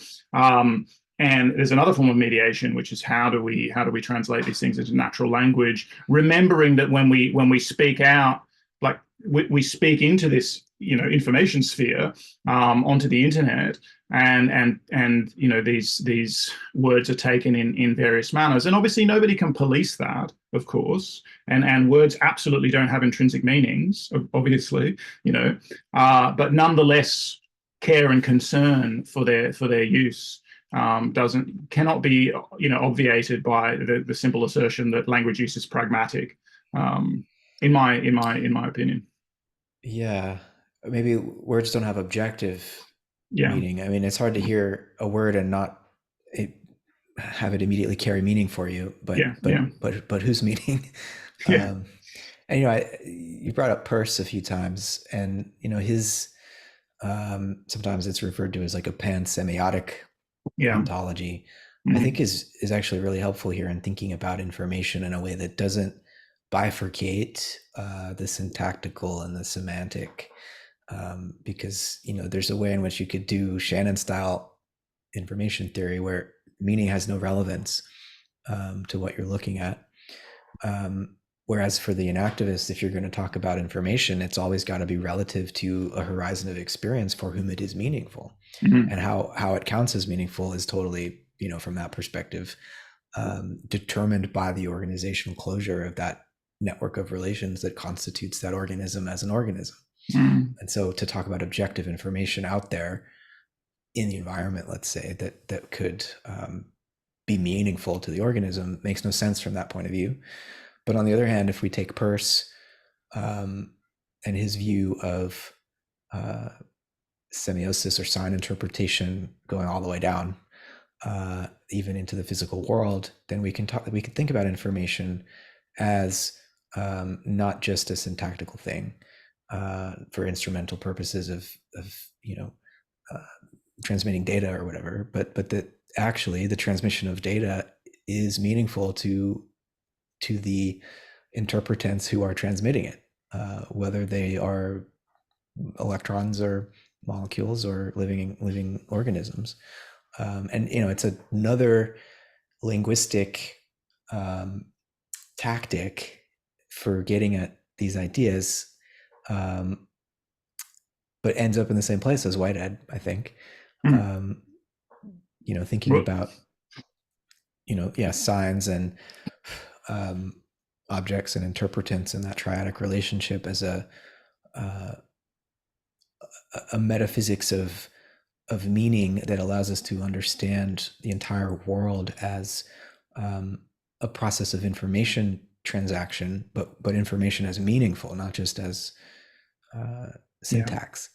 And there's another form of mediation, which is how do we translate these things into natural language, remembering that when we speak out, like we speak into this, information sphere, onto the internet, and these words are taken in various manners, and obviously nobody can police that, of course, and words absolutely don't have intrinsic meanings, obviously, but nonetheless, care and concern for their use doesn't cannot be obviated by the simple assertion that language use is pragmatic, in my opinion. Yeah, maybe words don't have objective Yeah, meaning. I mean, it's hard to hear a word and not it, have it immediately carry meaning for you. yeah, But yeah, whose meaning? yeah, Um, and you brought up Peirce a few times, and his sometimes it's referred to as like a pan-semiotic yeah. ontology. I think Mm, is actually really helpful here in thinking about information in a way that doesn't bifurcate the syntactical and the semantic, because there's a way in which you could do Shannon style information theory where meaning has no relevance to what you're looking at. Whereas for the inactivist, if you're going to talk about information, it's always got to be relative to a horizon of experience for whom it is meaningful, mm, and how it counts as meaningful is totally, from that perspective, determined by the organizational closure of that network of relations that constitutes that organism as an organism. mm, And so to talk about objective information out there in the environment, let's say, that could be meaningful to the organism makes no sense from that point of view. But on the other hand, if we take Peirce and his view of uh, semiosis or sign interpretation going all the way down, even into the physical world, then we can think about information as not just a syntactical thing for instrumental purposes of uh, transmitting data or whatever, but that actually the transmission of data is meaningful to the interpretants who are transmitting it, whether they are electrons or molecules or living organisms. And it's another linguistic um, tactic for getting at these ideas, um, but ends up in the same place as Whitehead, I think. mm. Um, thinking Well, about signs and um, objects and interpretants and that triadic relationship as uh, a metaphysics of meaning that allows us to understand the entire world as um, a process of information transaction, but information as meaningful, not just as uh, yeah, syntax.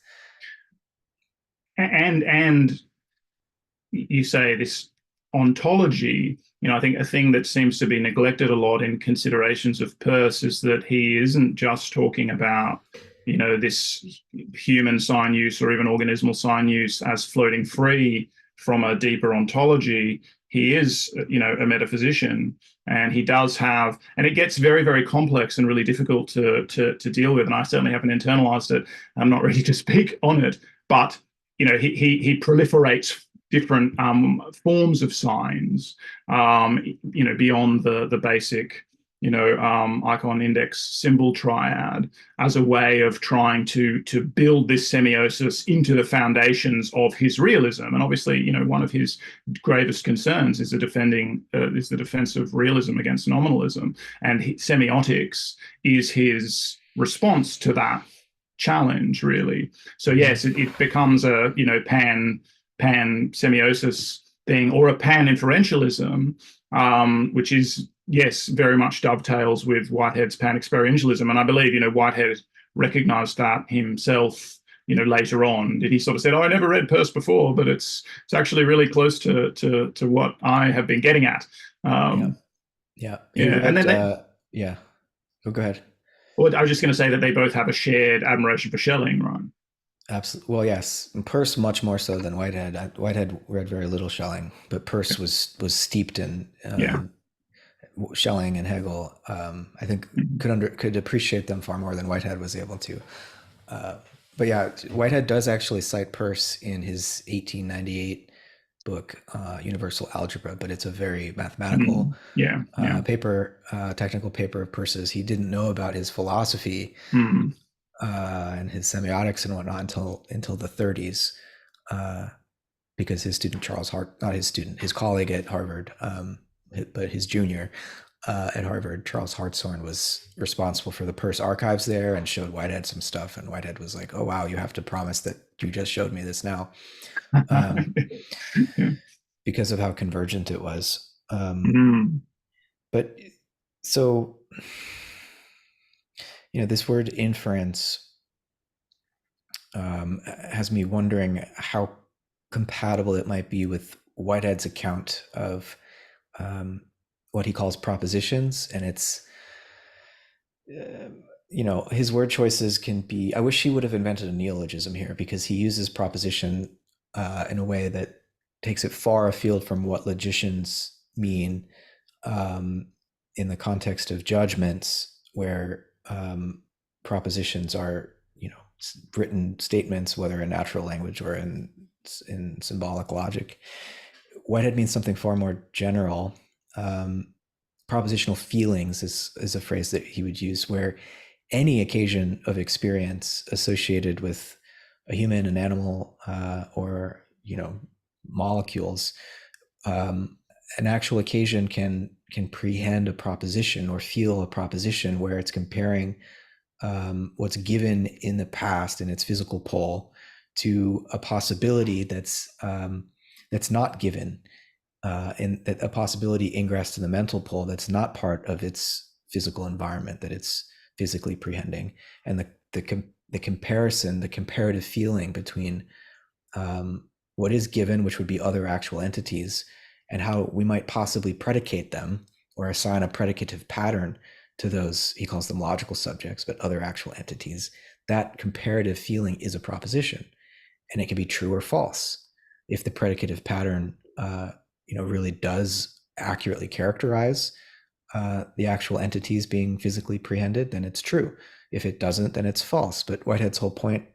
and you say this ontology. I think a thing that seems to be neglected a lot in considerations of Peirce is that he isn't just talking about, this human sign use or even organismal sign use as floating free from a deeper ontology. He is, a metaphysician, and he does have, and it gets very, very complex and really difficult to deal with. And I certainly haven't internalized it. I'm not ready to speak on it, but he proliferates different forms of signs, beyond the basic, icon index symbol triad, as a way of trying to build this semiosis into the foundations of his realism. And obviously, one of his gravest concerns is the defense of realism against nominalism, and semiotics is his response to that challenge, really. So yes, it becomes a pan semiosis thing, or a pan inferentialism, which is, yes, very much dovetails with Whitehead's pan experientialism. And I believe Whitehead recognized that himself. Later on, he sort of said, "Oh, I never read Peirce before, but it's actually really close to what I have been getting at." Yeah, Um, yeah. He yeah, and read. then Yeah. Oh, go ahead. well, I was just going to say that they both have a shared admiration for Schelling, right? Absolutely. Well, yes, Peirce much more so than Whitehead. Whitehead read very little Schelling, but Peirce was steeped in Yeah. Schelling and Hegel. I think Mhm. could appreciate them far more than Whitehead was able to. Uh, but yeah, Whitehead does actually cite Peirce in his 1898 book, Universal Algebra, but it's a very mathematical Yeah. Yeah. technical paper of Peirce's. He didn't know about his philosophy Mm. and his semiotics and whatnot until the 30s, uh, because his student Charles Hart, not his student, his colleague at Harvard, but his junior at Harvard, Charles Hartshorne, was responsible for the Peirce archives there and showed Whitehead some stuff. And Whitehead was like, "Oh wow, you have to promise that you just showed me this now," um, Yeah. because of how convergent it was. Mm. But so, this word inference has me wondering how compatible it might be with Whitehead's account of what he calls propositions. And it's, his word choices can be, I wish he would have invented a neologism here, because he uses proposition in a way that takes it far afield from what logicians mean um, in the context of judgments, where propositions are, written statements, whether in natural language or in symbolic logic. Whitehead means something far more general. Propositional feelings is a phrase that he would use, where any occasion of experience associated with a human, an animal, or molecules, an actual occasion can prehend a proposition or feel a proposition, where it's comparing what's given in the past in its physical pole to a possibility that's not given, and that a possibility ingress to the mental pole that's not part of its physical environment that it's physically prehending. And the comparison, the comparative feeling between what is given, which would be other actual entities, and how we might possibly predicate them or assign a predicative pattern to those, he calls them logical subjects, but other actual entities. That comparative feeling is a proposition, and it can be true or false. If the predicative pattern, really does accurately characterize the actual entities being physically prehended, then it's true. If it doesn't, then it's false. But Whitehead's whole point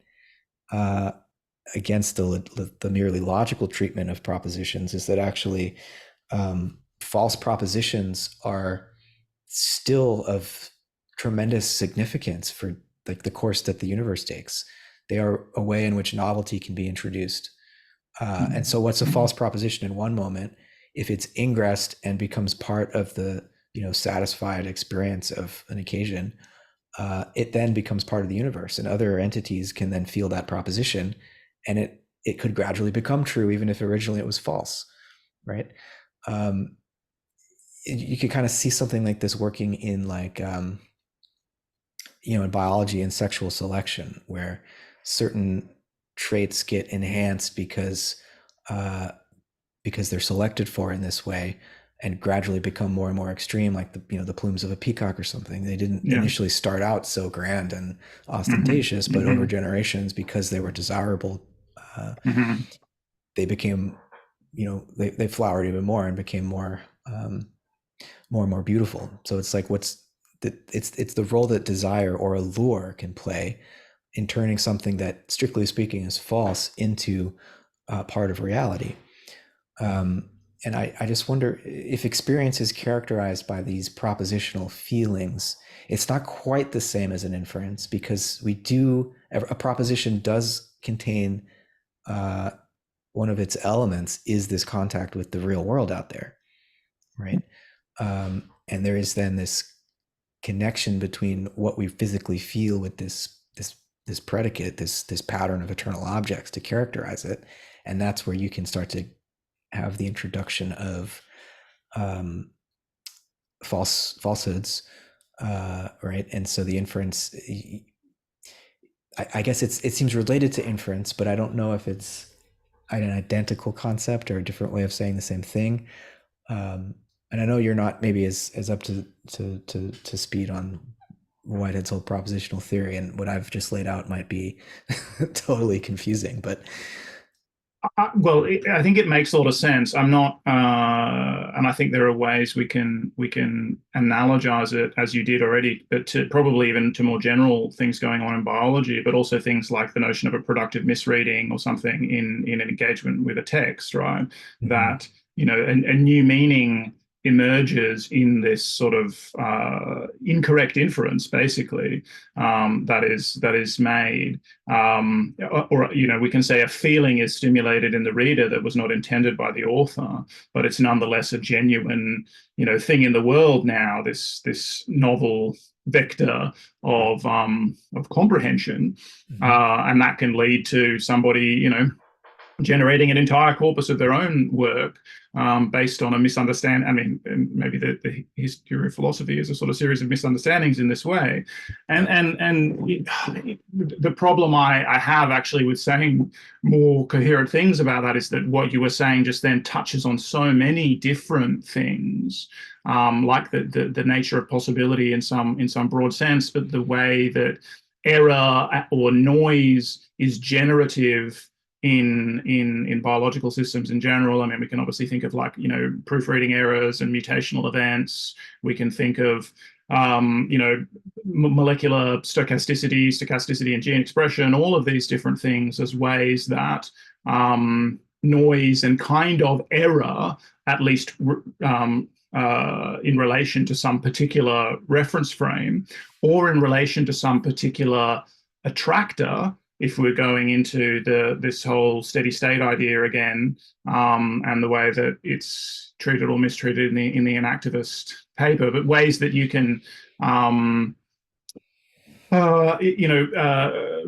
against the merely logical treatment of propositions is that actually false propositions are still of tremendous significance for like the course that the universe takes. They are a way in which novelty can be introduced. And so what's a false proposition in one moment, if it's ingressed and becomes part of the satisfied experience of an occasion, it then becomes part of the universe, and other entities can then feel that proposition, and it could gradually become true, even if originally it was false, right? You could kind of see something like this working in like in biology and sexual selection, where certain traits get enhanced because they're selected for in this way, and gradually become more and more extreme, like the plumes of a peacock or something. They didn't Yeah. initially start out so grand and Mm-hmm. ostentatious, but over Mm-hmm. generations, because they were desirable, Mm-hmm. they became, they flowered even more and became more and more beautiful. So it's like it's the role that desire or allure can play in turning something that, strictly speaking, is false into part of reality. And I just wonder if experience is characterized by these propositional feelings. It's not quite the same as an inference, because a proposition does contain one of its elements is this contact with the real world out there, right? And there is then this connection between what we physically feel with this predicate, this pattern of eternal objects to characterize it, and that's where you can start to have the introduction of falsehoods, right? And so the inference, I guess it seems related to inference, but I don't know if it's an identical concept or a different way of saying the same thing. And I know you're not maybe as up to speed on Whitehead's whole propositional theory, and what I've just laid out might be totally confusing, but Well, I think it makes a lot of sense. I'm not, and I think there are ways we can analogize it as you did already, but to probably even to more general things going on in biology, but also things like the notion of a productive misreading or something in an engagement with a text, right? mm-hmm. That a new meaning emerges in this sort of incorrect inference, basically, that is made, or we can say a feeling is stimulated in the reader that was not intended by the author, but it's nonetheless a genuine, thing in the world now. This novel vector of comprehension, and that can lead to somebody, generating an entire corpus of their own work, based on a misunderstanding. I mean, maybe the history of philosophy is a sort of series of misunderstandings in this way. And the problem I have actually with saying more coherent things about that is that what you were saying just then touches on so many different things, like the nature of possibility in some broad sense, but the way that error or noise is generative in biological systems in general. I mean, we can obviously think of proofreading errors and mutational events. We can think of molecular stochasticity and gene expression, all of these different things as ways that noise and kind of error, at least in relation to some particular reference frame, or in relation to some particular attractor, if we're going into this whole steady state idea again, and the way that it's treated or mistreated in the inactivist paper, but ways that you can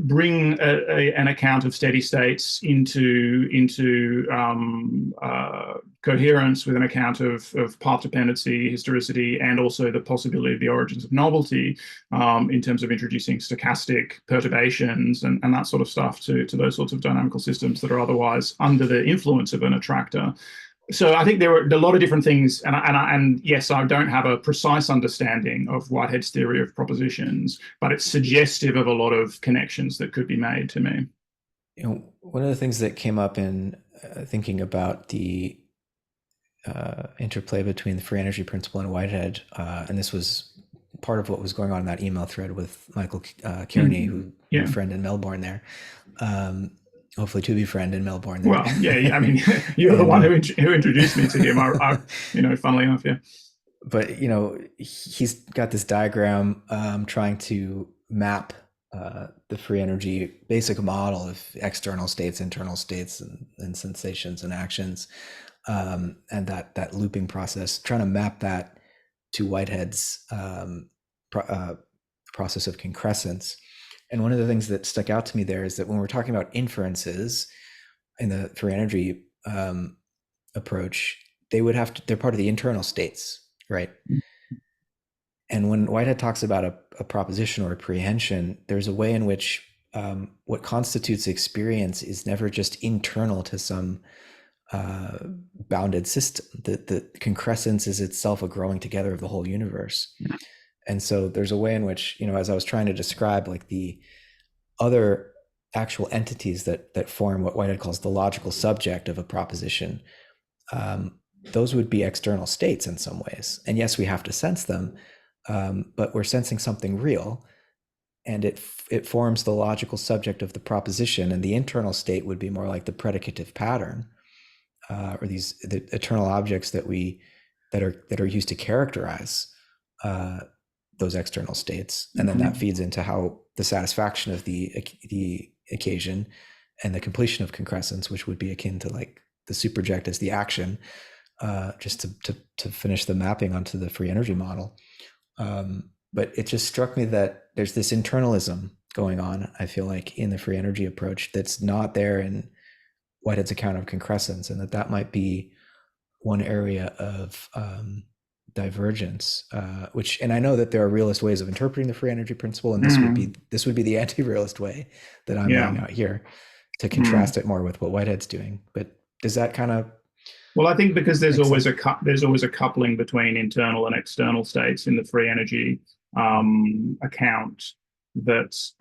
bring an account of steady states into coherence with an account of path dependency, historicity, and also the possibility of the origins of novelty, in terms of introducing stochastic perturbations and that sort of stuff to those sorts of dynamical systems that are otherwise under the influence of an attractor. So I think there are a lot of different things, and yes, I don't have a precise understanding of Whitehead's theory of propositions, but it's suggestive of a lot of connections that could be made to me. One of the things that came up in thinking about the interplay between the free energy principle and Whitehead, and this was part of what was going on in that email thread with Michael Kearney, who my friend in Melbourne there. Hopefully to be friend in Melbourne there. Well, yeah, I mean, you're the one who introduced me to him. I funnily enough, yeah. But he's got this diagram trying to map the free energy basic model of external states, internal states, and sensations and actions, and that looping process, trying to map that to Whitehead's process of concrescence. And one of the things that stuck out to me there is that when we're talking about inferences in the free energy approach, they're part of the internal states, right? And when Whitehead talks about a proposition or a prehension, there's a way in which what constitutes experience is never just internal to some bounded system. The concrescence is itself a growing together of the whole universe. And so there's a way in which, as I was trying to describe, like the other actual entities that form what Whitehead calls the logical subject of a proposition, those would be external states in some ways. And yes, we have to sense them, but we're sensing something real, and it forms the logical subject of the proposition. And the internal state would be more like the predicative pattern, or the eternal objects that are used to characterize those external states. And then that feeds into how the satisfaction of the occasion and the completion of concrescence, which would be akin to like the superject as the action, just to finish the mapping onto the free energy model. But it just struck me that there's this internalism going on, I feel like, in the free energy approach that's not there in Whitehead's account of concrescence, and that might be one area of divergence, and I know that there are realist ways of interpreting the free energy principle, and this would be the anti-realist way that I'm laying out here to contrast it more with what Whitehead's doing. But does that kind of... Well, I think because there's always a coupling between internal and external states in the free energy account that's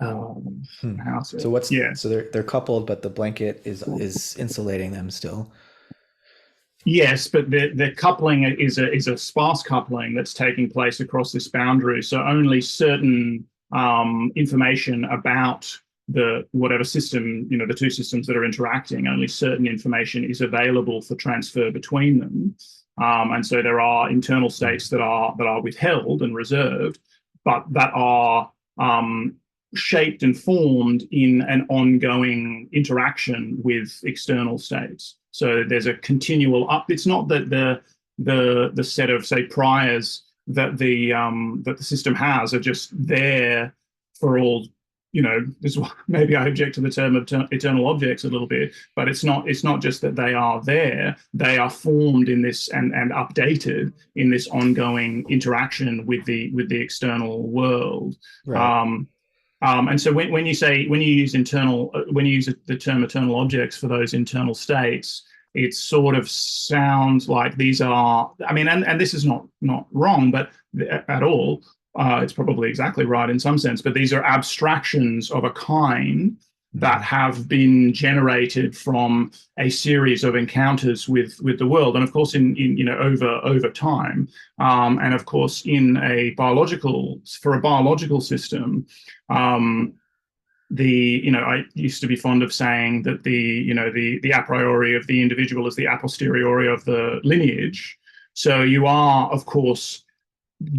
so what's so they're coupled, but the blanket is insulating them still. Yes, but the coupling is a sparse coupling that's taking place across this boundary. So only certain information about the whatever system, the two systems that are interacting, only certain information is available for transfer between them. And so there are internal states that are withheld and reserved, but that are shaped and formed in an ongoing interaction with external states. So there's a continual up. It's not that the set of, say, priors that the system has are just there for all. This, maybe I object to the term of eternal objects a little bit, but it's not just that they are there. They are formed in this and updated in this ongoing interaction with the external world. Right. And so when you use the term eternal objects for those internal states, it sort of sounds like these are, I mean, and this is not wrong, but at all. It's probably exactly right in some sense, but these are abstractions of a kind that have been generated from a series of encounters with the world, and of course in over time, and of course for a biological system. I used to be fond of saying that the a priori of the individual is the a posteriori of the lineage. So you are, of course,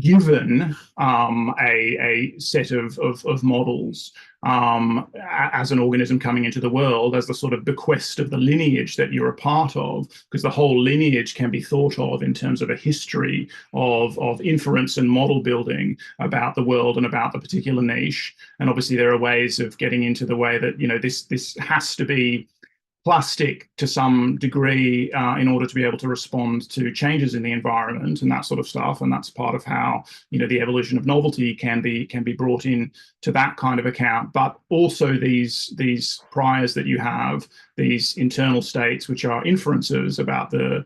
given a set of models as an organism coming into the world, as the sort of bequest of the lineage that you're a part of, because the whole lineage can be thought of in terms of a history of inference and model building about the world and about the particular niche. And obviously there are ways of getting into the way that this has to be plastic to some degree in order to be able to respond to changes in the environment and that sort of stuff. And that's part of how the evolution of novelty can be brought in to that kind of account. But also these priors that you have, these internal states, which are inferences about the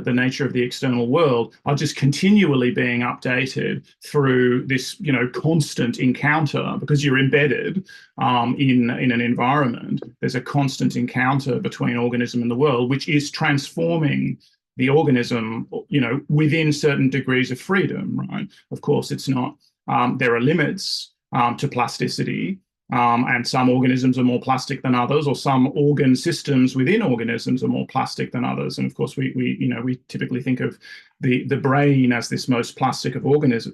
nature of the external world, are just continually being updated through this constant encounter, because you're embedded in an environment. There's a constant encounter between organism and the world, which is transforming the organism within certain degrees of freedom, right? Of course, it's not there are limits to plasticity. And some organisms are more plastic than others, or some organ systems within organisms are more plastic than others. And of course, we typically think of the brain as this most plastic of organs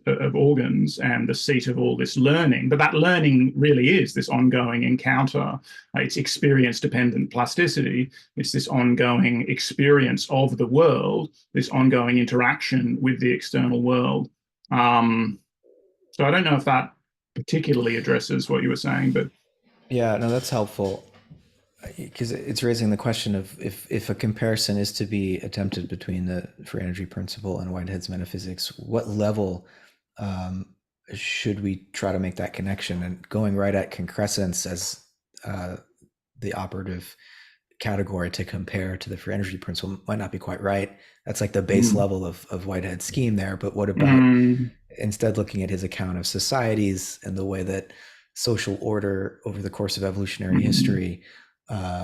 and the seat of all this learning. But that learning really is this ongoing encounter. It's experience-dependent plasticity. It's this ongoing experience of the world, this ongoing interaction with the external world. So I don't know if that particularly addresses what you were saying, but yeah, no, that's helpful, because it's raising the question of if a comparison is to be attempted between the free energy principle and Whitehead's metaphysics, what level should we try to make that connection? And going right at concrescence as the operative category to compare to the free energy principle might not be quite right. That's like the base level of Whitehead's scheme there. But what about instead looking at his account of societies and the way that social order over the course of evolutionary history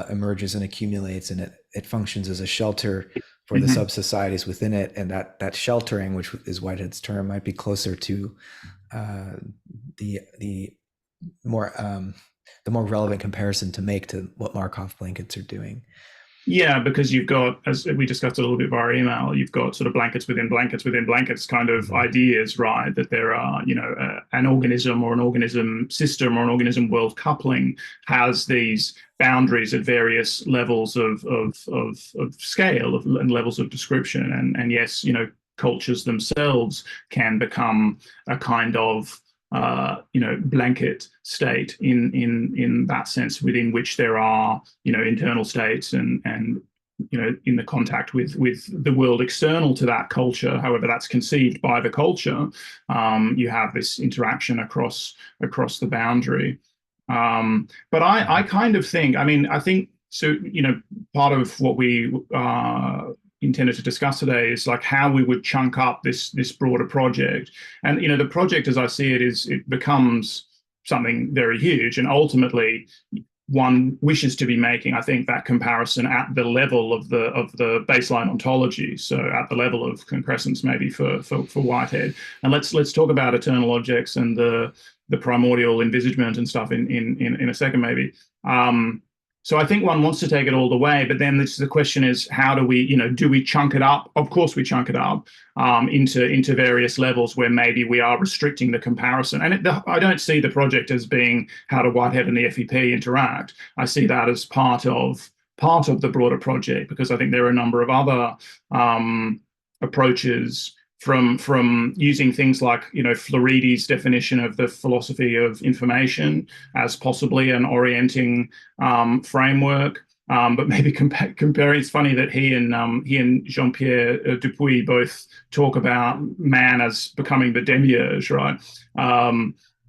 emerges and accumulates, and it functions as a shelter for the sub-societies within it, and that sheltering, which is Whitehead's term, might be closer to the more relevant comparison to make to what Markov blankets are doing. Yeah, because you've got, as we discussed a little bit via email, you've got sort of blankets within blankets within blankets kind of ideas, right? That there are, an organism or an organism system or an organism world coupling has these boundaries at various levels of scale and levels of description. And yes, cultures themselves can become a kind of blanket state in that sense, within which there are internal states and in the contact with the world external to that culture, however that's conceived by the culture. You have this interaction across the boundary. But I kind of think, I think so. Part of what we intended to discuss today is like how we would chunk up this broader project. And the project, as I see it, it becomes something very huge, and ultimately one wishes to be making, I think, that comparison at the level of the baseline ontology. So at the level of concrescence, maybe for Whitehead. And let's talk about eternal objects and the primordial envisagement and stuff in a second, maybe. So I think one wants to take it all the way, but then the question is, how do we, do we chunk it up? Of course, we chunk it up into various levels where maybe we are restricting the comparison. And I don't see the project as being how do Whitehead and the FEP interact. I see that as part of the broader project, because I think there are a number of other approaches from using things like Floridi's definition of the philosophy of information as possibly an orienting framework, but maybe comparing. It's funny that he and Jean-Pierre Dupuy both talk about man as becoming the demiurge, right?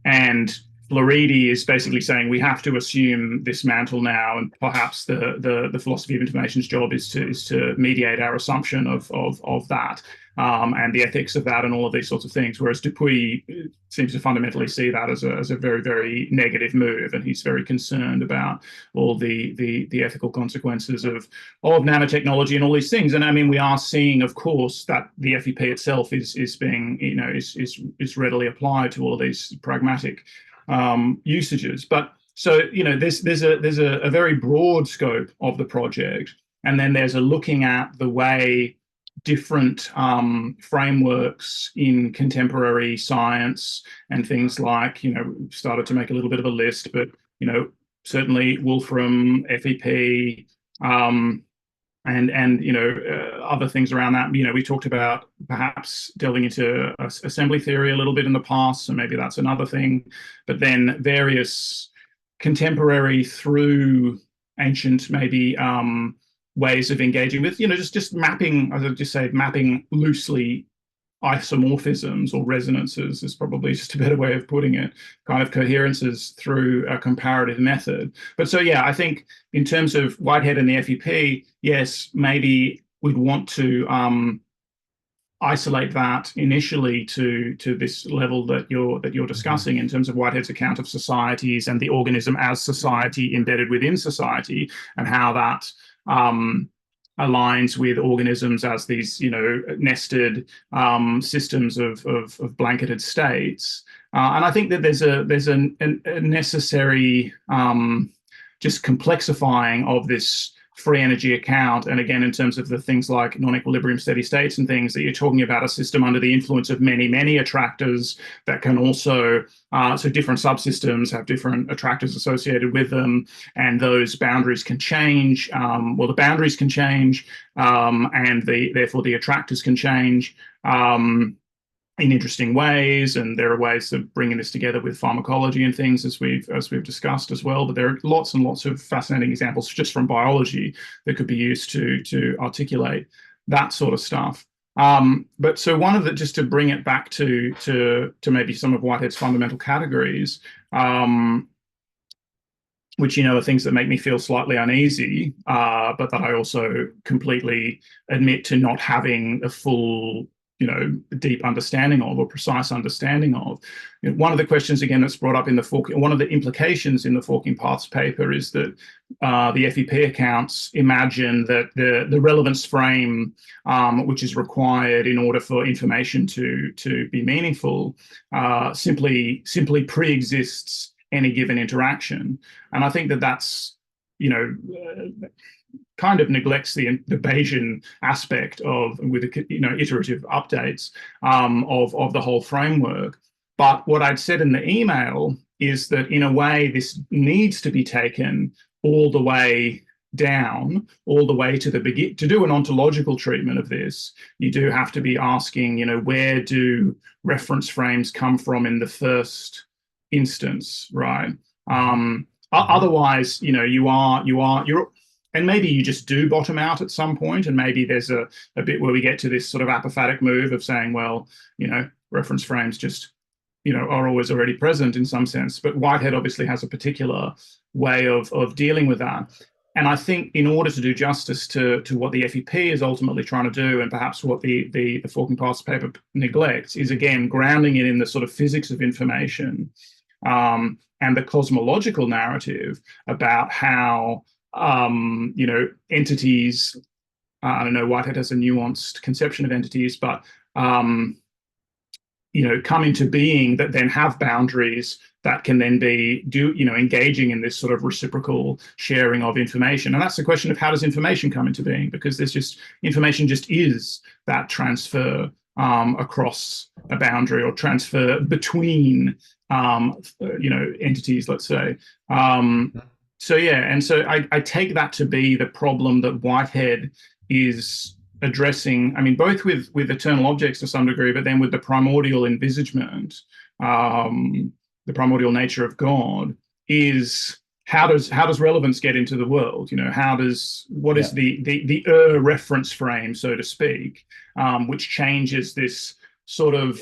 And Floridi is basically saying we have to assume this mantle now, and perhaps the philosophy of information's job is to mediate our assumption of that. And the ethics of that and all of these sorts of things. Whereas Dupuy seems to fundamentally see that as a very, very negative move. And he's very concerned about all the ethical consequences of nanotechnology and all these things. And I mean, we are seeing, of course, that the FEP itself is being, is readily applied to all of these pragmatic usages. But so, there's a very broad scope of the project. And then there's a looking at the way different frameworks in contemporary science and things like, started to make a little bit of a list, but, certainly Wolfram, FEP, and other things around that. We talked about perhaps delving into assembly theory a little bit in the past, so maybe that's another thing. But then various contemporary through ancient, maybe ways of engaging with, just mapping, as I just say, mapping loosely isomorphisms or resonances is probably just a better way of putting it, kind of coherences through a comparative method. But so, yeah, I think in terms of Whitehead and the FEP, yes, maybe we'd want to isolate that initially to this level that you're discussing in terms of Whitehead's account of societies and the organism as society embedded within society, and how that aligns with organisms as these, nested systems of blanketed states. And I think that there's a necessary just complexifying of this free energy account. And again, in terms of the things like non-equilibrium steady states and things, that you're talking about a system under the influence of many, many attractors that can also, so different subsystems have different attractors associated with them, and those boundaries can change. The boundaries can change, and therefore the attractors can change in interesting ways. And there are ways of bringing this together with pharmacology and things, as we've discussed as well. But there are lots and lots of fascinating examples just from biology that could be used to articulate that sort of stuff. But so one of the, just to bring it back to maybe some of Whitehead's fundamental categories, which, are things that make me feel slightly uneasy, but that I also completely admit to not having a full, deep understanding of, or precise understanding of. One of the questions, again, that's brought up in the forking, one of the implications in the Forking Paths paper is that the FEP accounts imagine that the relevance frame, which is required in order for information to be meaningful, simply pre-exists any given interaction. And I think that that's, kind of neglects the Bayesian aspect of, with iterative updates of the whole framework. But what I'd said in the email is that in a way this needs to be taken all the way down, all the way to the begin. To do an ontological treatment of this, you do have to be asking, where do reference frames come from in the first instance, right? Otherwise, you're and maybe you just do bottom out at some point, and maybe there's a bit where we get to this sort of apophatic move of saying, well, reference frames just, are always already present in some sense. But Whitehead obviously has a particular way of dealing with that. And I think in order to do justice to what the FEP is ultimately trying to do, and perhaps what the Forking Paths paper neglects, is again grounding it in the sort of physics of information, and the cosmological narrative about how entities. I don't know. Whitehead has a nuanced conception of entities, but come into being that then have boundaries that can then be engaging in this sort of reciprocal sharing of information. And that's the question of how does information come into being, because there's just information just is that transfer across a boundary or transfer between entities, let's say. So yeah, and so I take that to be the problem that Whitehead is addressing. I mean, both with eternal objects to some degree, but then with the primordial envisagement, the primordial nature of God, is how does relevance get into the world? What is the reference frame, so to speak, which changes this sort of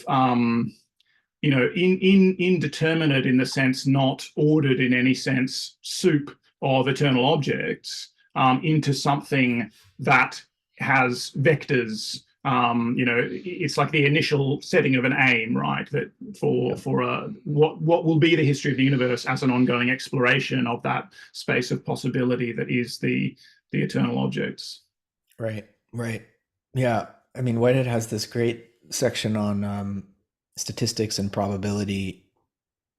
indeterminate, in the sense not ordered in any sense, soup of eternal objects into something that has vectors. It's like the initial setting of an aim, right? That for what will be the history of the universe as an ongoing exploration of that space of possibility that is the eternal objects. Right, right. Yeah. I mean, Whitehead has this great section on statistics and probability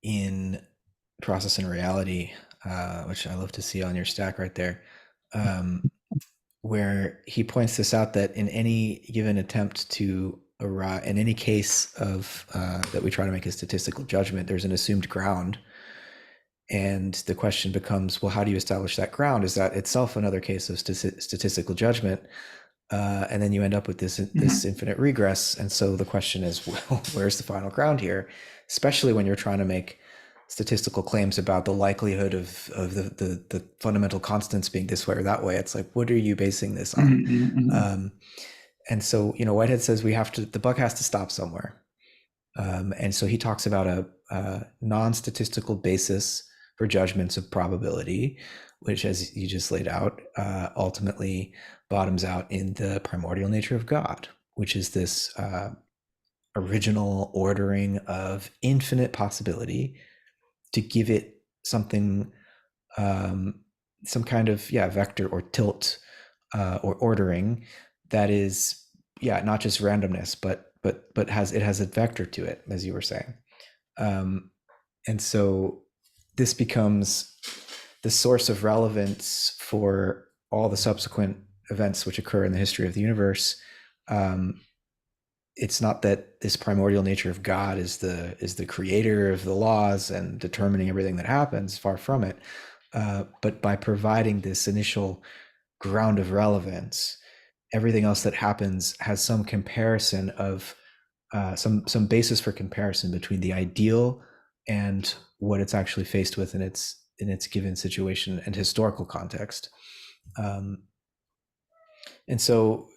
in process and reality, which I love to see on your stack right there, where he points this out that in any given attempt to arrive, in any case of that we try to make a statistical judgment, there's an assumed ground. And the question becomes, well, how do you establish that ground? Is that itself another case of statistical judgment? And then you end up with this infinite regress. And so the question is, well, where's the final ground here? Especially when you're trying to make statistical claims about the likelihood of the fundamental constants being this way or that way. It's like, what are you basing this on? And so, Whitehead says the buck has to stop somewhere. And so he talks about a non-statistical basis for judgments of probability, which, as you just laid out, ultimately bottoms out in the primordial nature of God, which is this original ordering of infinite possibility to give it something, some kind of vector or tilt or ordering that is not just randomness, but has a vector to it, as you were saying. And so this becomes the source of relevance for all the subsequent events which occur in the history of the universe. It's not that this primordial nature of God is the creator of the laws and determining everything that happens. Far from it. But by providing this initial ground of relevance, everything else that happens has some comparison of some basis for comparison between the ideal and what it's actually faced with in its given situation and historical context. And so,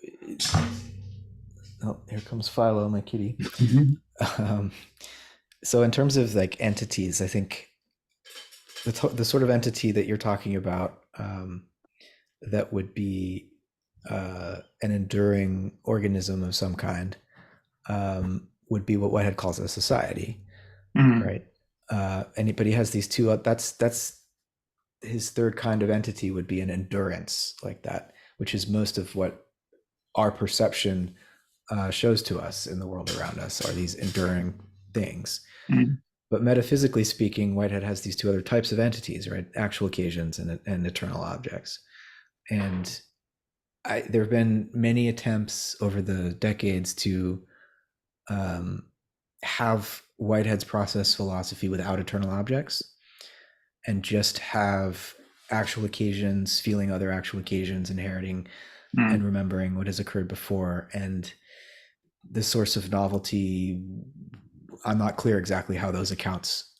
here comes Philo, my kitty. So in terms of like entities, I think the sort of entity that you're talking about that would be an enduring organism of some kind would be what Whitehead calls a society, right? But he has these two. That's his third kind of entity would be an endurance like that, which is most of what our perception shows to us in the world around us are these enduring things. But metaphysically speaking, Whitehead has these two other types of entities, right? Actual occasions and eternal objects. And there have been many attempts over the decades to have Whitehead's process philosophy without eternal objects and just have actual occasions, feeling other actual occasions, inheriting and remembering what has occurred before. And the source of novelty, I'm not clear exactly how those accounts,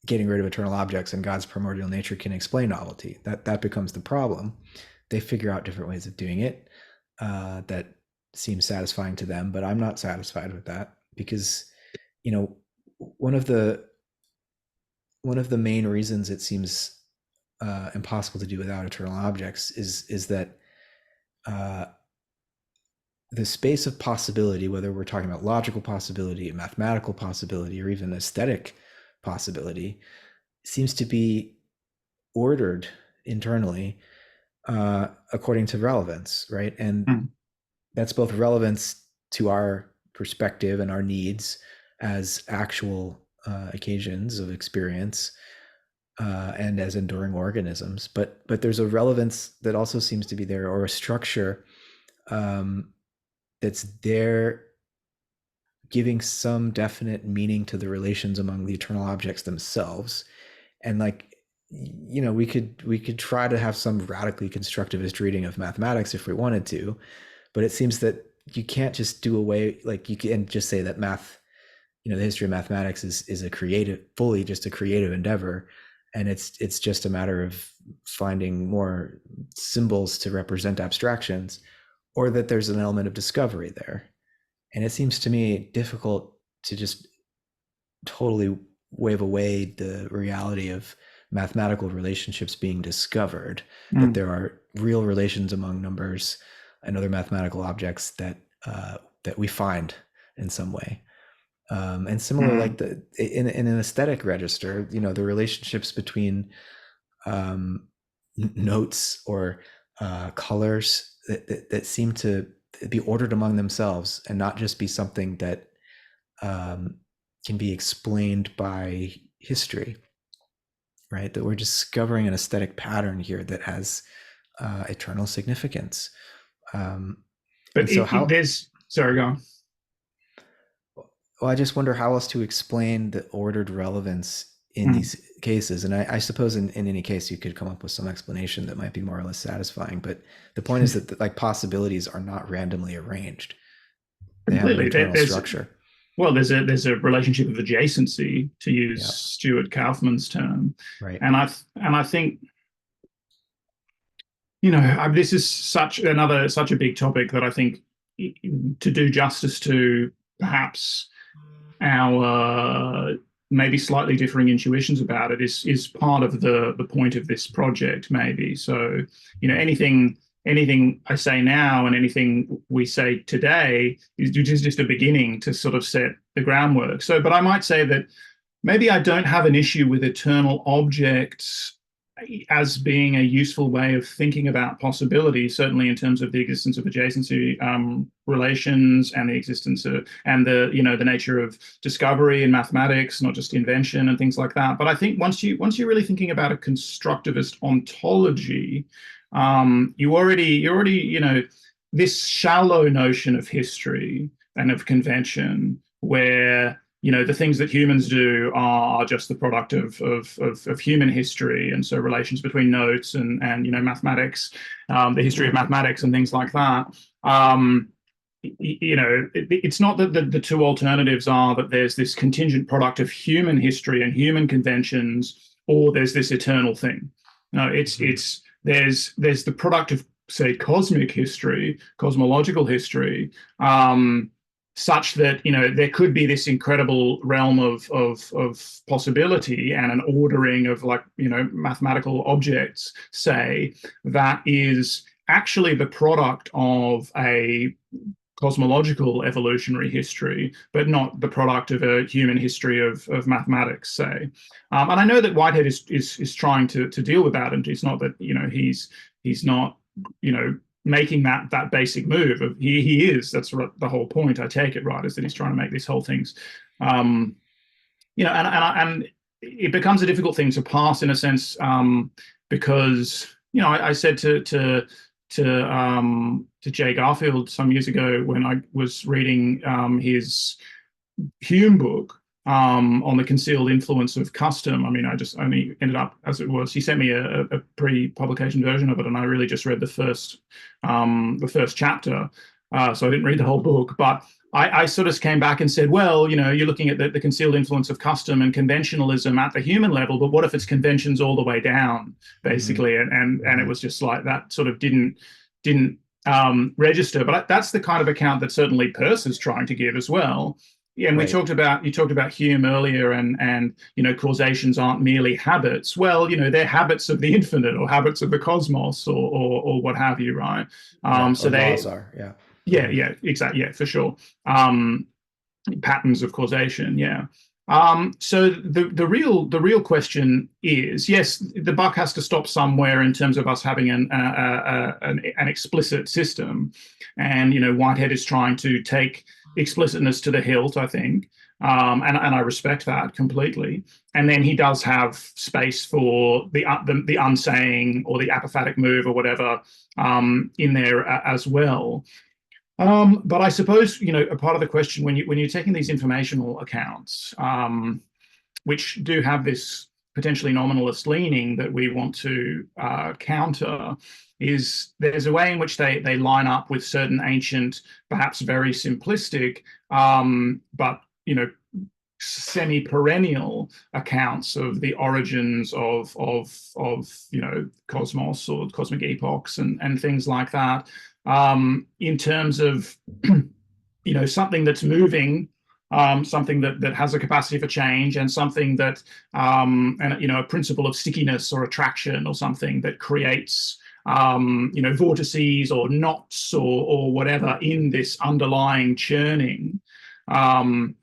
getting rid of eternal objects and God's primordial nature, can explain novelty. That becomes the problem. They figure out different ways of doing it that seem satisfying to them, but I'm not satisfied with that because, one of the main reasons it seems impossible to do without eternal objects is that the space of possibility, whether we're talking about logical possibility, mathematical possibility, or even aesthetic possibility seems to be ordered internally according to relevance, right? And Mm. that's both relevance to our perspective and our needs as actual occasions of experience and as enduring organisms, but there's a relevance that also seems to be there, or a structure um, that's there giving some definite meaning to the relations among the eternal objects themselves. And like, we could try to have some radically constructivist reading of mathematics if we wanted to, but it seems that you can't just do away, like you can just say that math, the history of mathematics is a creative, fully just a creative endeavor, and it's just a matter of finding more symbols to represent abstractions, or that there's an element of discovery there. And it seems to me difficult to just totally wave away the reality of mathematical relationships being discovered, that Mm. there are real relations among numbers and other mathematical objects that we find in some way. And similar, like Mm. in an aesthetic register, the relationships between um, notes or colors that seem to be ordered among themselves and not just be something that um, can be explained by history, right? That we're discovering an aesthetic pattern here that has eternal significance. But And so how, there's, sorry, go on. well, I just wonder how else to explain the ordered relevance in Mm. these cases. And I suppose in any case, you could come up with some explanation that might be more or less satisfying. But the point is that like possibilities are not randomly arranged. They have an Completely. internal structure. Well, there's a relationship of adjacency, to use Yeah. Stuart Kaufman's term, Right. and I think, this is such a big topic that I think, to do justice to perhaps our maybe slightly differing intuitions about it is part of the point of this project, maybe. So, Right. anything I say now and anything we say today is just a beginning to sort of set the groundwork. So, but I might say that maybe I don't have an issue with eternal objects as being a useful way of thinking about possibility, certainly in terms of the existence of adjacency relations, and the existence of, and the nature of discovery in mathematics, not just invention and things like that. But I think once you're really thinking about a constructivist ontology, you already this shallow notion of history and of convention, where the things that humans do are just the product of human history, and so relations between notes and mathematics, the history of mathematics and things like that. It's not that the two alternatives are that there's this contingent product of human history and human conventions, or there's this eternal thing. No, it's there's the product of, say, cosmic history, cosmological history, such that there could be this incredible realm of possibility and an ordering of, like, mathematical objects, say, that is actually the product of a cosmological evolutionary history, but not the product of a human history of mathematics, say. And I know that Whitehead is trying to deal with that, and it's not that he's not making that basic move. He is. That's the whole point. I take it, right, is that he's trying to make these whole things, and it becomes a difficult thing to pass, in a sense, because I said to Jay Garfield some years ago, when I was reading his Hume book, on the concealed influence of custom. I mean, I just only ended up, as it was, he sent me a pre-publication version of it, and I really just read the first chapter, so I didn't read the whole book. But I sort of came back and said, well, you're looking at the concealed influence of custom and conventionalism at the human level, but what if it's conventions all the way down, Mm-hmm. basically? And it was just like that sort of didn't register. But that's the kind of account that certainly Peirce is trying to give as well. Yeah, and Right. you talked about Hume earlier, and causations aren't merely habits. Well, they're habits of the infinite, or habits of the cosmos, or what have you, right? Yeah. So Or they, laws are. Yeah. yeah, exactly, yeah, for sure. Patterns of causation, yeah. So the real question is, yes, the buck has to stop somewhere in terms of us having an explicit system, and Whitehead is trying to take explicitness to the hilt, I think, and I respect that completely. And then he does have space for the unsaying or the apophatic move or whatever in there as well. But I suppose a part of the question when you're taking these informational accounts, which do have this potentially nominalist leaning that we want to counter, is there's a way in which they line up with certain ancient, perhaps very simplistic, but semi-perennial accounts of the origins of cosmos or cosmic epochs and things like that, in terms of something that's moving, something that has a capacity for change, and something that and a principle of stickiness or attraction or something that creates vortices or knots or whatever in this underlying churning. Um,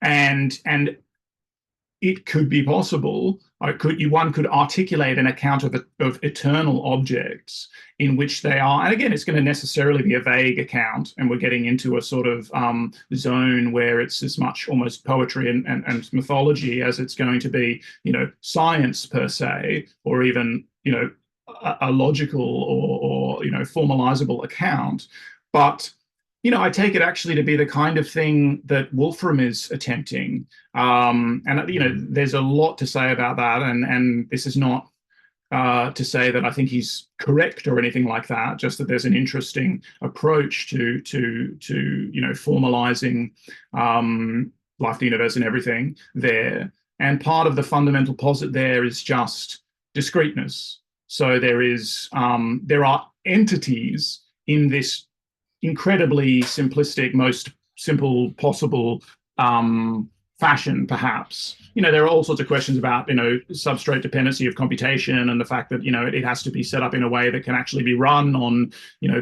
and it could be possible, or one could articulate an account of eternal objects in which they are, and again, it's going to necessarily be a vague account, and we're getting into a sort of zone where it's as much almost poetry and mythology as it's going to be, science per se, or even, a logical or formalizable account. But I take it actually to be the kind of thing that Wolfram is attempting. And there's a lot to say about that, and this is not to say that I think he's correct or anything like that. Just that there's an interesting approach to formalizing life, the universe, and everything there. And part of the fundamental posit there is just discreteness. So there are entities in this incredibly simplistic, most simple possible fashion, perhaps. There are all sorts of questions about, substrate dependency of computation and the fact that, it has to be set up in a way that can actually be run on,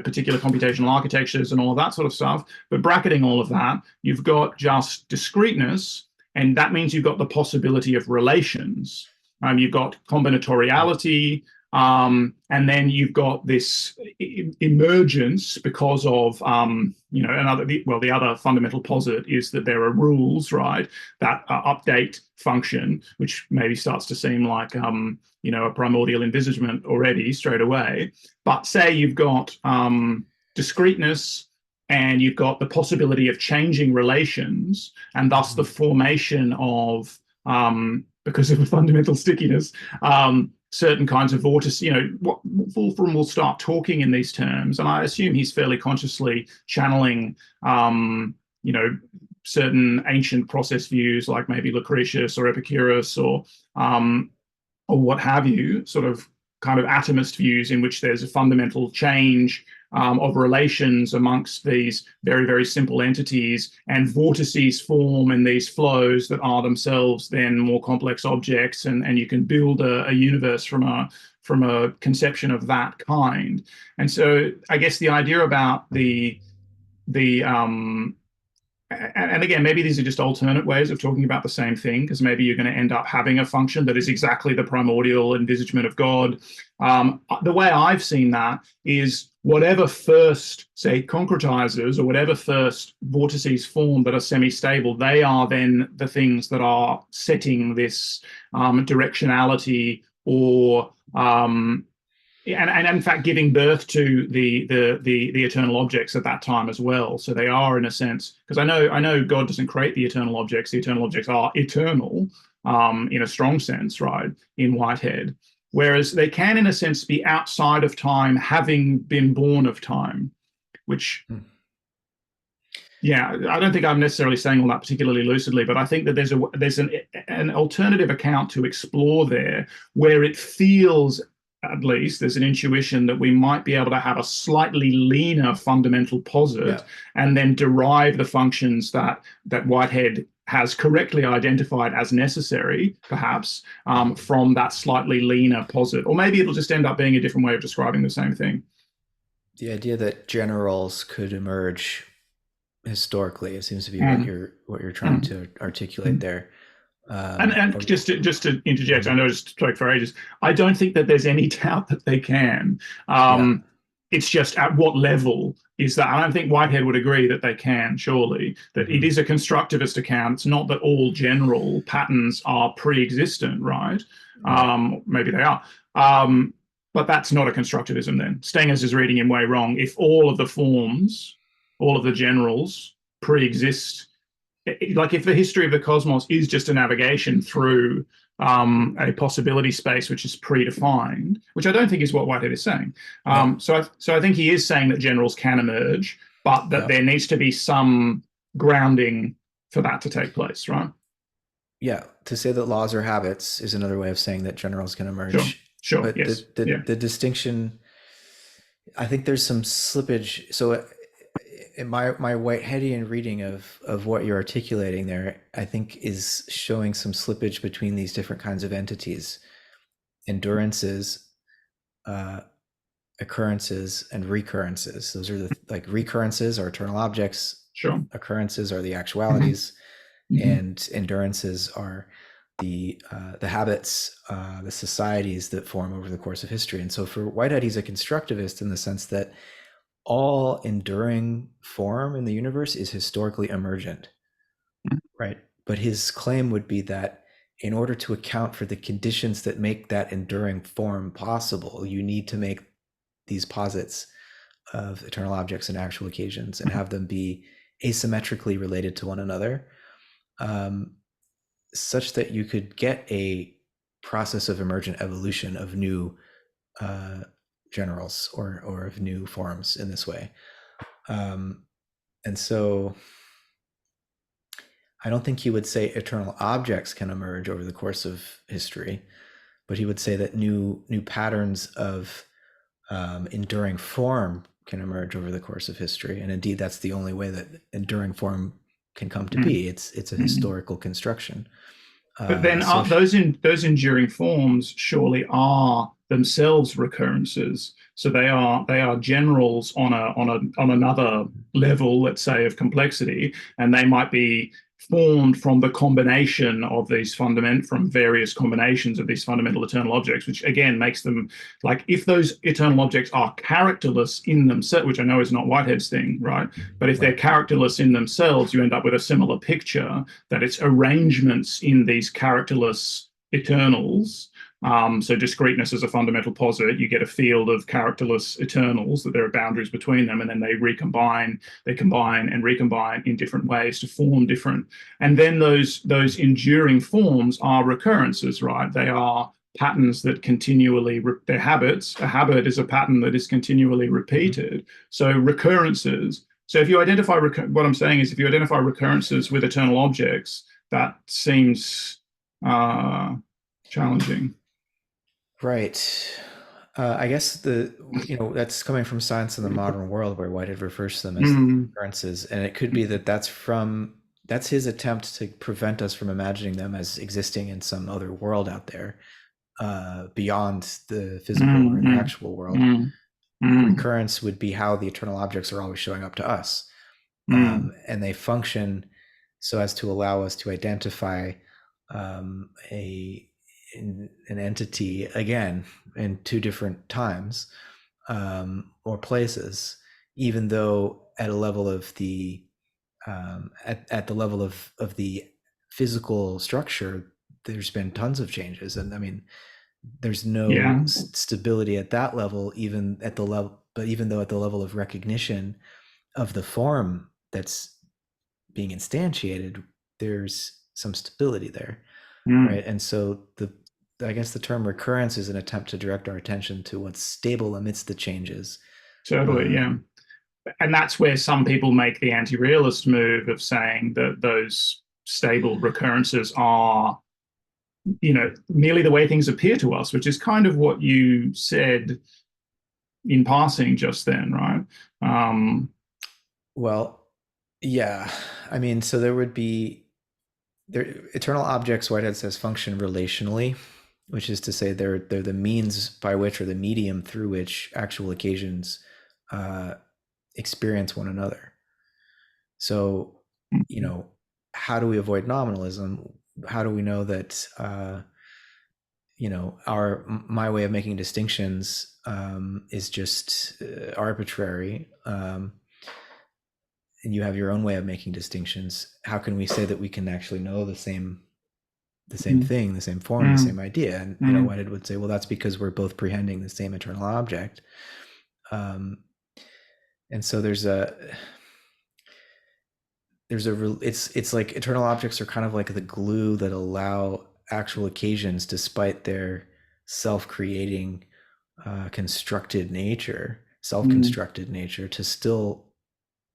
particular computational architectures and all of that sort of stuff. But bracketing all of that, you've got just discreteness, and that means you've got the possibility of relations. You've got combinatoriality, and then you've got this emergence because of, the other fundamental posit is that there are rules, right, that update function, which maybe starts to seem like, a primordial envisagement already straight away. But say you've got discreteness, and you've got the possibility of changing relations, and thus the formation of, because of the fundamental stickiness, certain kinds of vortices. What Wolfram will start talking in these terms, and I assume he's fairly consciously channeling, certain ancient process views, like maybe Lucretius or Epicurus or what have you, sort of kind of atomist views in which there's a fundamental change of relations amongst these very, very simple entities, and vortices form in these flows that are themselves then more complex objects, and you can build a universe from a conception of that kind. And so I guess the idea about the and again, maybe these are just alternate ways of talking about the same thing, because maybe you're going to end up having a function that is exactly the primordial envisagement of God. The way I've seen that is whatever first, say, concretizes, or whatever first vortices form that are semi-stable, they are then the things that are setting this directionality, or and in fact giving birth to the eternal objects at that time as well. So they are, in a sense, because I know God doesn't create the eternal objects. The eternal objects are eternal, in a strong sense, right, in Whitehead. Whereas they can, in a sense, be outside of time, having been born of time, which, yeah, I don't think I'm necessarily saying all that particularly lucidly, but I think that there's an alternative account to explore there, where it feels, at least there's an intuition that we might be able to have a slightly leaner fundamental posit, Yeah. and then derive the functions that Whitehead has correctly identified as necessary, perhaps, from that slightly leaner posit. Or maybe it'll just end up being a different way of describing the same thing. The idea that generals could emerge historically, it seems to be Mm, what you're trying mm, to articulate mm. there. And or just to interject, I Mhm. know it's spoke for ages. I don't think that there's any doubt that they can. Yeah, It's just at what level is that? I don't think Whitehead would agree that they can. Surely that it hmm is a constructivist account. It's not that all general patterns are pre-existent, right? right. Maybe they are. Um, but that's not a constructivism then. Stengers is reading him way wrong. If all of the forms, all of the generals pre-exist, like if the history of the cosmos is just a navigation through a possibility space which is predefined, which I don't think is what Whitehead is saying. No, So I think he is saying that generals can emerge, but that yeah, there needs to be some grounding for that to take place, right? yeah. To say that laws are habits is another way of saying that generals can Sure, emerge. sure, But yes, yeah, the distinction, I think there's some slippage. So in my Whiteheadian reading of what you're articulating there, I think is showing some slippage between these different kinds of entities, endurances, uh, occurrences, and recurrences. Those are the like recurrences are eternal objects, sure. occurrences are the Mm-hmm, actualities, mm-hmm, and endurances are the habits, the societies that form over the course of history. And so for Whitehead, he's a constructivist in the sense that all enduring form in the universe is historically emergent, right? But his claim would be that in order to account for the conditions that make that enduring form possible, you need to make these posits of eternal objects and actual occasions and have them be asymmetrically related to one another, um, such that you could get a process of emergent evolution of new uh, generals or of new forms in this way. Um, and so I don't think he would say eternal objects can emerge over the course of history, but he would say that new patterns of enduring form can emerge over the course of history. And indeed, that's the only way that enduring form can come to be. It's a mm-hmm. historical construction. But then So those enduring forms surely are themselves recurrences. So they are generals on another level, let's say, of complexity, and they might be formed from the combination of these fundament from various combinations of these fundamental eternal objects, which again makes them like if those eternal objects are characterless in themselves, which I know is not Whitehead's thing, right? But if they're right, characterless in themselves, you end up with a similar picture that it's arrangements in these characterless eternals. So discreteness is a fundamental posit. You get a field of characterless eternals that there are boundaries between them, and then they combine and recombine in different ways to form different. And then those enduring forms are recurrences, right? They are patterns that continually they're habits. A habit is a pattern that is continually mm-hmm. repeated. So recurrences. So if you identify what I'm saying is if you identify recurrences with eternal objects, that seems uh, challenging. Right. I guess the that's coming from science in the modern world, where Whitehead refers to them as Mm, occurrences, and it could be that that's his attempt to prevent us from imagining them as existing in some other world out there, beyond the physical or the mm, actual world. mm, mm, Recurrence would be how the eternal objects are always showing up to us, mm, and they function so as to allow us to identify a an entity again in two different times, or places, even though at a level of the at the level of the physical structure, there's been tons of changes, and I mean, there's no yeah, stability at that level, even at the level, but even though at the level of recognition of the form that's being instantiated, there's some stability there, mm, right? And so the I guess the term recurrence is an attempt to direct our attention to what's stable amidst the changes. totally, Uh, yeah. And that's where some people make the anti-realist move of saying that those stable recurrences are, merely the way things appear to us, which is kind of what you said in passing just then, right? Um, well, yeah, I mean, so there would be there eternal objects. Whitehead says function relationally, which is to say they're the means by which or the medium through which actual occasions uh, experience one another. So, you know, how do we avoid nominalism? how do we know that our my way of making distinctions is just arbitrary, and you have your own way of making distinctions? How can we say that we can actually know the same Mm, thing, the same form, the mm, same idea? And mm. Whitehead would say, well, that's because we're both prehending the same internal object. Um, and so it's like eternal objects are kind of like the glue that allow actual occasions, despite their self-creating constructed nature, Mm. self-constructed nature, to still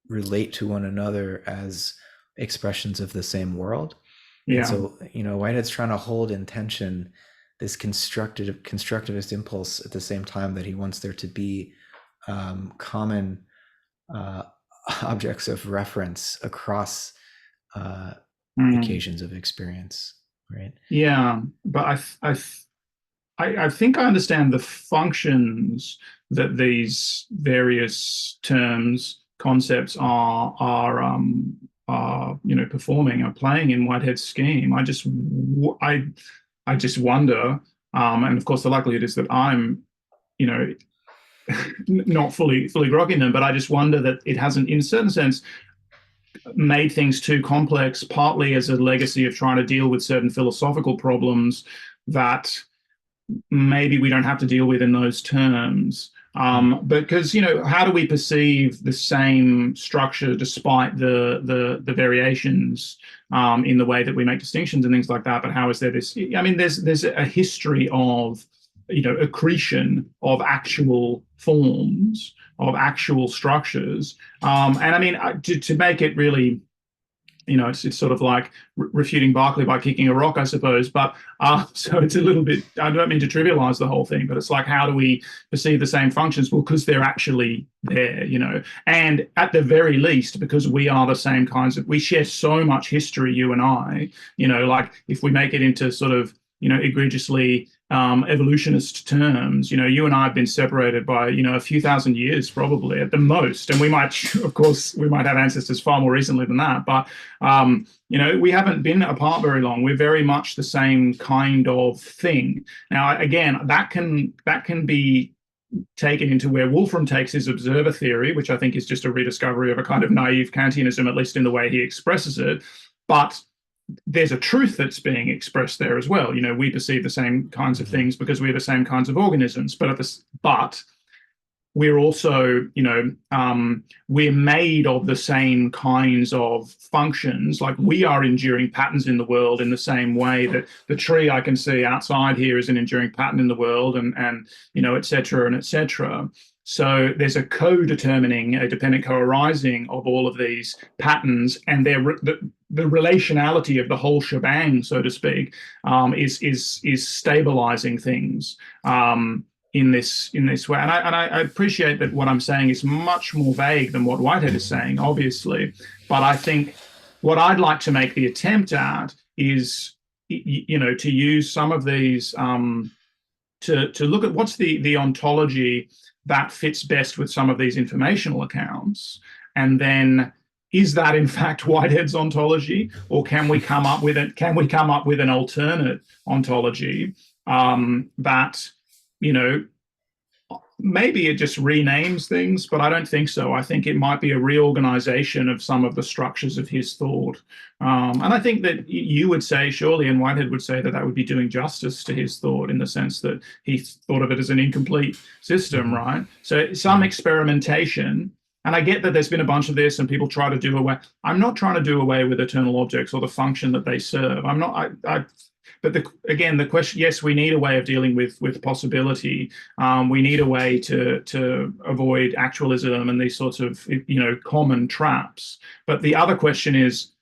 relate to one another as expressions of the same world. And Yeah. so, Whitehead's trying to hold in tension this constructivist impulse at the same time that he wants there to be common uh, objects of reference across uh, Mm. occasions of experience, right? Yeah, but I think I understand the functions that these various terms, concepts are performing, are playing in Whitehead's scheme. I just wonder, and of course the likelihood is that I'm you know not fully grokking them, but I just wonder that it hasn't, in a certain sense, made things too complex, partly as a legacy of trying to deal with certain philosophical problems that maybe we don't have to deal with in those terms. Mm. Because how do we perceive the same structure despite the variations in the way that we make distinctions and things like that? But how is there this? I mean, there's a history of accretion of actual forms, of actual structures, and I mean to make it really, it's sort of like refuting Berkeley by kicking a rock, I suppose. But so it's a little bit, I don't mean to trivialize the whole thing, but it's like, how do we perceive the same functions? Well, because they're actually there, and at the very least, because we are the same we share so much history, you and I, like if we make it into sort of, egregiously evolutionist terms, you and I have been separated by, a few thousand years probably at the most. And we might, of course, we might have ancestors far more recently than that. But we haven't been apart very long. We're very much the same kind of thing. Now, again, that can be taken into where Wolfram takes his observer theory, which I think is just a rediscovery of a kind of naive Kantianism, at least in the way he expresses it. But there's a truth that's being expressed there as well. We perceive the same kinds of Mm-hmm. things because we're the same kinds of organisms, but we're also, we're made of the same kinds of functions. Like we are enduring patterns in the world in the same way that the tree I can see outside here is an enduring pattern in the world, and et cetera, and et cetera. So there's a co-determining, a dependent co-arising of all of these patterns, and the relationality of the whole shebang, so to speak, is stabilizing things. In this way. And I appreciate that what I'm saying is much more vague than what Whitehead is saying, obviously. But I think what I'd like to make the attempt at is, to use some of these, to look at what's the ontology that fits best with some of these informational accounts, and then is that in fact Whitehead's ontology, or can we come up with it? Can we come up with an alternate ontology that you know maybe it just renames things, but I don't think so. I think it might be a reorganization of some of the structures of his thought. And I think that you would say, surely, and Whitehead would say that that would be doing justice to his thought in the sense that he thought of it as an incomplete system, Mm-hmm. right? So some Mm-hmm. experimentation. And I get that there's been a bunch of this and people try to do away. I'm not trying to do away with eternal objects or the function that they serve. I'm not, but again, the question, yes, we need a way of dealing with possibility. We need a way to avoid actualism and these sorts of common traps. But the other question is,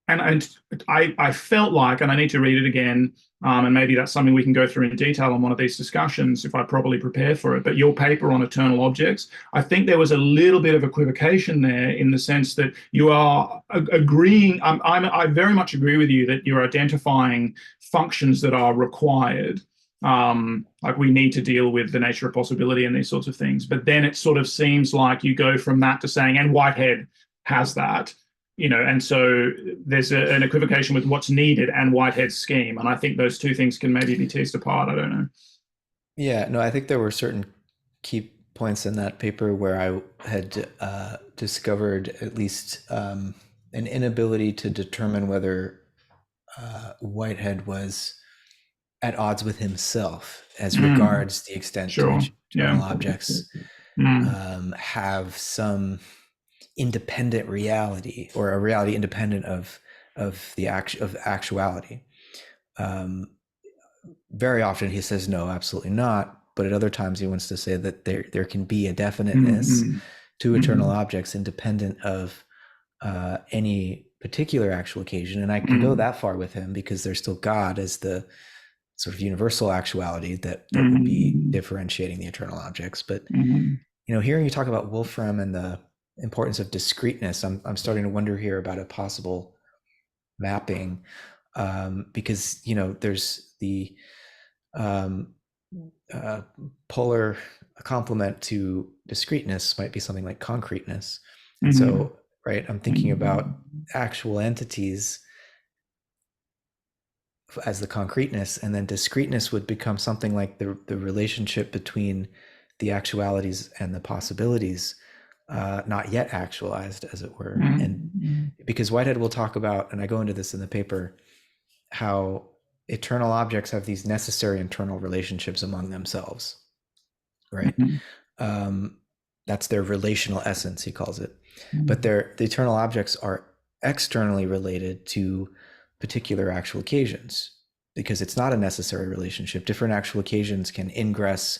and I felt like, and I need to read it again, and maybe that's something we can go through in detail on one of these discussions if I properly prepare for it. But your paper on eternal objects, I think there was a little bit of equivocation there in the sense that you are agreeing. I very much agree with you that you're identifying functions that are required. Like we need to deal with the nature of possibility and these sorts of things. But then it sort of seems like you go from that to saying, and Whitehead has that. and so there's an equivocation with what's needed and Whitehead's scheme, and I think those two things can maybe be teased apart. I don't know. Yeah, no, I think there were certain key points in that paper where I had discovered at least an inability to determine whether Whitehead was at odds with himself as Mm, regards the extent to sure. which Yeah. eternal objects Mm, have some independent reality, or a reality independent of the actuality. Um, Very often he says no, absolutely not. But at other times he wants to say that there can be a definiteness mm, to eternal mm, objects independent of any particular actual occasion. And I can go mm, that far with him because there's still God as the sort of universal actuality that would be mm, differentiating the eternal objects. But mm, hearing you talk about Wolfram and the importance of discreteness, I'm starting to wonder here about a possible mapping, because there's the um, uh, polar complement to discreteness might be something like concreteness. And mm, so, right, I'm thinking about mm, actual entities as the concreteness, and then discreteness would become something like the relationship between the actualities and the possibilities, not yet actualized, as it were. And mm, because Whitehead will talk about, and I go into this in the paper, how eternal objects have these necessary internal relationships among themselves, right? mm, Um, that's their relational essence, he calls it. But mm, the eternal objects are externally related to particular actual occasions because it's not a necessary relationship. Different actual occasions can ingress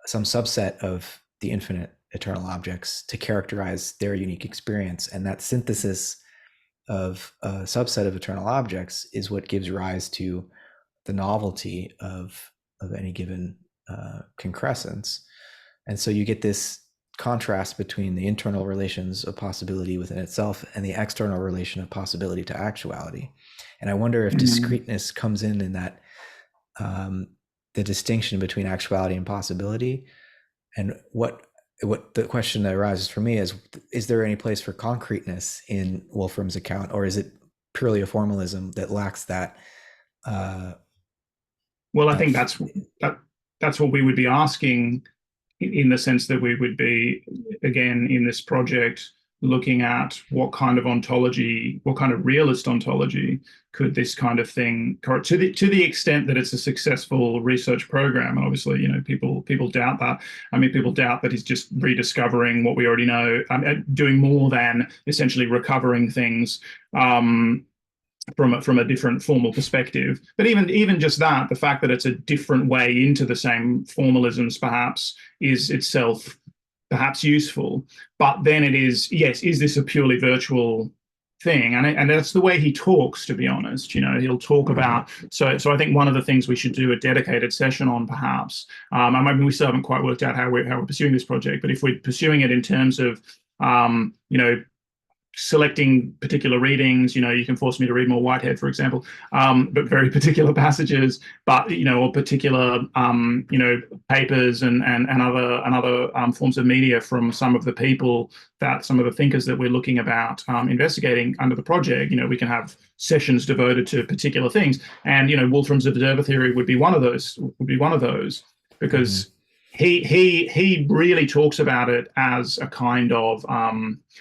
some subset of the infinite eternal objects to characterize their unique experience. And that synthesis of a subset of eternal objects is what gives rise to the novelty of any given concrescence. And so you get this contrast between the internal relations of possibility within itself and the external relation of possibility to actuality. And I wonder if mm. discreteness comes in that, the distinction between actuality and possibility. And what the question that arises for me is there any place for concreteness in Wolfram's account, or is it purely a formalism that lacks uh, Well, I that think that that's what we would be asking, in the sense that we would be, again, in this project, looking at what kind of ontology, what kind of realist ontology could this kind of thing, to the extent that it's a successful research program. And obviously, people doubt that. I mean, people doubt that he's just rediscovering what we already know, doing more than essentially recovering things. From a different formal perspective. But even just that, the fact that it's a different way into the same formalisms perhaps is itself perhaps useful. But then it is, yes, is this a purely virtual thing? And that's the way he talks, to be honest. He'll talk about, so I think one of the things we should do a dedicated session on, perhaps. I mean, we still haven't quite worked out how we're pursuing this project, but if we're pursuing it in terms of selecting particular readings, you can force me to read more Whitehead, for example, but very particular passages, but or particular papers and other forms of media from some of the people, that some of the thinkers that we're looking about investigating under the project. We can have sessions devoted to particular things, and Wolfram's observer theory would be one of those. mm-hmm. Because he really talks about it as a kind of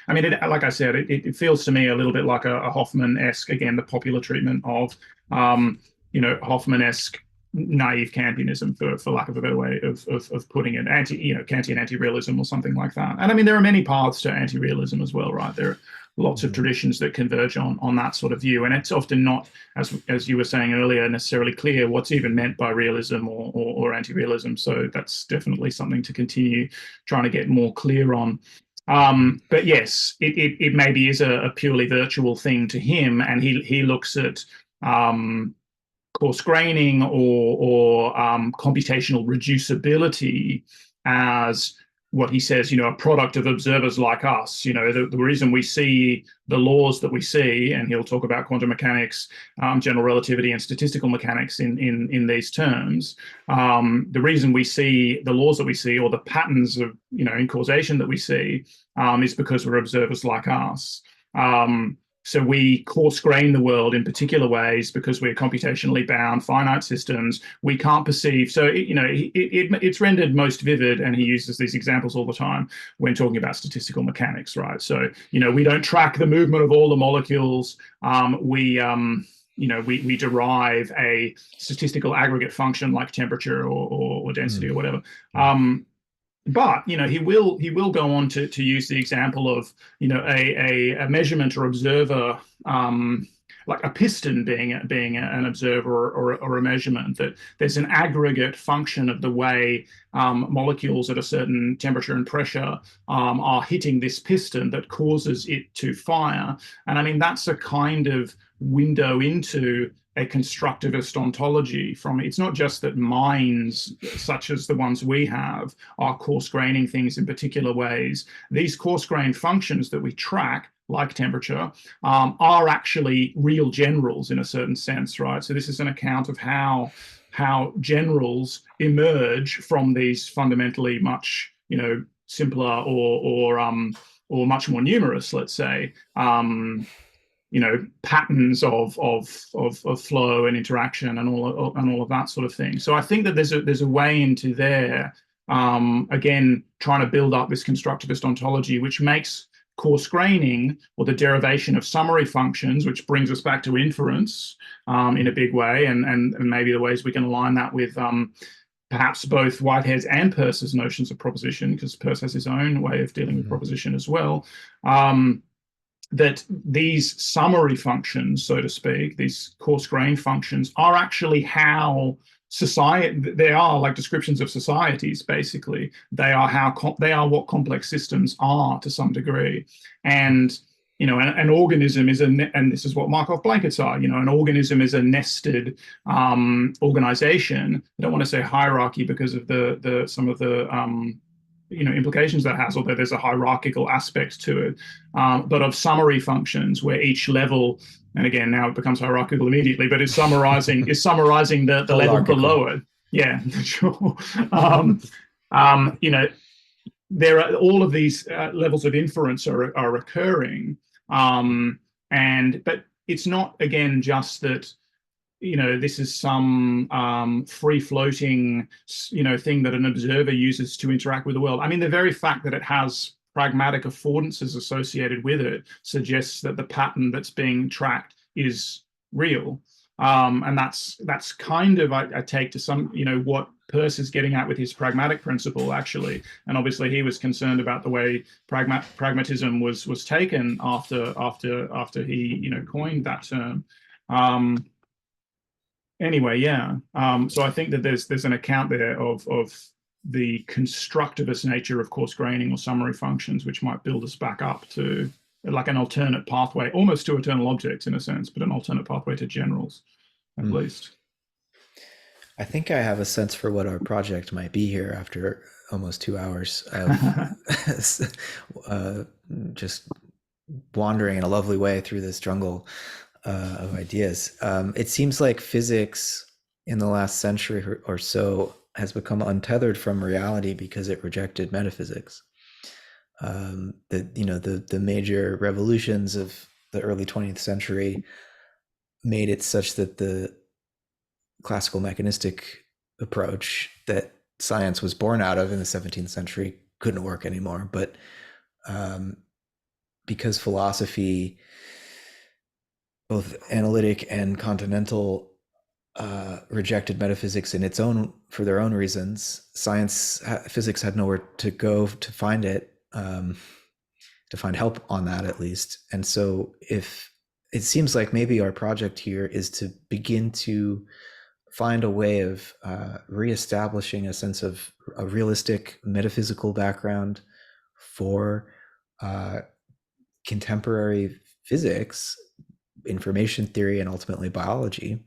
I mean, like I said, it feels to me a little bit like a Hoffman-esque, again, the popular treatment of Hoffman-esque naive Kantianism, for lack of a better way of putting it, Kantian anti-realism or something like that. And I mean, there are many paths to anti-realism as well, right? There are lots of Mm-hmm. traditions that converge on that sort of view, and it's often not, as you were saying earlier, necessarily clear what's even meant by realism or anti-realism. So that's definitely something to continue trying to get more clear on. But yes, it maybe is a purely virtual thing to him, and he looks at coarse graining or computational reducibility as what he says, a product of observers like us. The reason we see the laws that we see, and he'll talk about quantum mechanics, general relativity, and statistical mechanics in these terms. The reason we see the laws that we see, or the patterns of in causation that we see, is because we're observers like us. So we coarse grain the world in particular ways because we're computationally bound, finite systems. We can't perceive. So it's rendered most vivid, and he uses these examples all the time when talking about statistical mechanics, right? So we don't track the movement of all the molecules. We derive a statistical aggregate function like temperature or density or whatever. But he will go on to use the example of a measurement or observer, like a piston being an observer or a measurement, that there's an aggregate function of the way molecules at a certain temperature and pressure are hitting this piston that causes it to fire. And I mean, that's a kind of window into a constructivist ontology. From it's not just that minds such as the ones we have are coarse graining things in particular ways. These coarse grained functions that we track, like temperature, are actually real generals in a certain sense, right? So this is an account of how generals emerge from these fundamentally much simpler or much more numerous, let's say, patterns of flow and interaction and all of that sort of thing. So I think that there's a way into there, again, trying to build up this constructivist ontology, which makes coarse graining, or the derivation of summary functions, which brings us back to inference in a big way, and maybe the ways we can align that with perhaps both Whitehead's and Peirce's notions of proposition, because Peirce has his own way of dealing with proposition as well. That these summary functions, so to speak, these coarse grained functions, are actually how society, they are like descriptions of societies, basically. They are what complex systems are to some degree. And an organism is and this is what Markov blankets are. An organism is a nested organization. I don't want to say hierarchy because of some of the implications that has, although there's a hierarchical aspect to it, but of summary functions where each level, and again now it becomes hierarchical immediately, but is summarizing the level below it. Yeah, sure. There are all of these levels of inference are occurring, but it's not, again, just that this is some free-floating, thing that an observer uses to interact with the world. I mean, the very fact that it has pragmatic affordances associated with it suggests that the pattern that's being tracked is real. And that's kind of, I take to some, what Peirce is getting at with his pragmatic principle, actually. And obviously he was concerned about the way pragmatism was taken after he, coined that term. Anyway, yeah. So I think that there's an account there of the constructivist nature of coarse graining or summary functions, which might build us back up to like an alternate pathway, almost to eternal objects in a sense, but an alternate pathway to generals, at least. I think I have a sense for what our project might be here after almost 2 hours of just wandering in a lovely way through this jungle of ideas. It seems like physics in the last century or so has become untethered from reality because it rejected metaphysics. The major revolutions of the early 20th century made it such that the classical mechanistic approach that science was born out of in the 17th century couldn't work anymore. But because philosophy, both analytic and continental, rejected metaphysics for their own reasons, physics had nowhere to go to find it, to find help on that, at least. And so if it seems like maybe our project here is to begin to find a way of reestablishing a sense of a realistic metaphysical background for contemporary physics, information theory, and ultimately biology.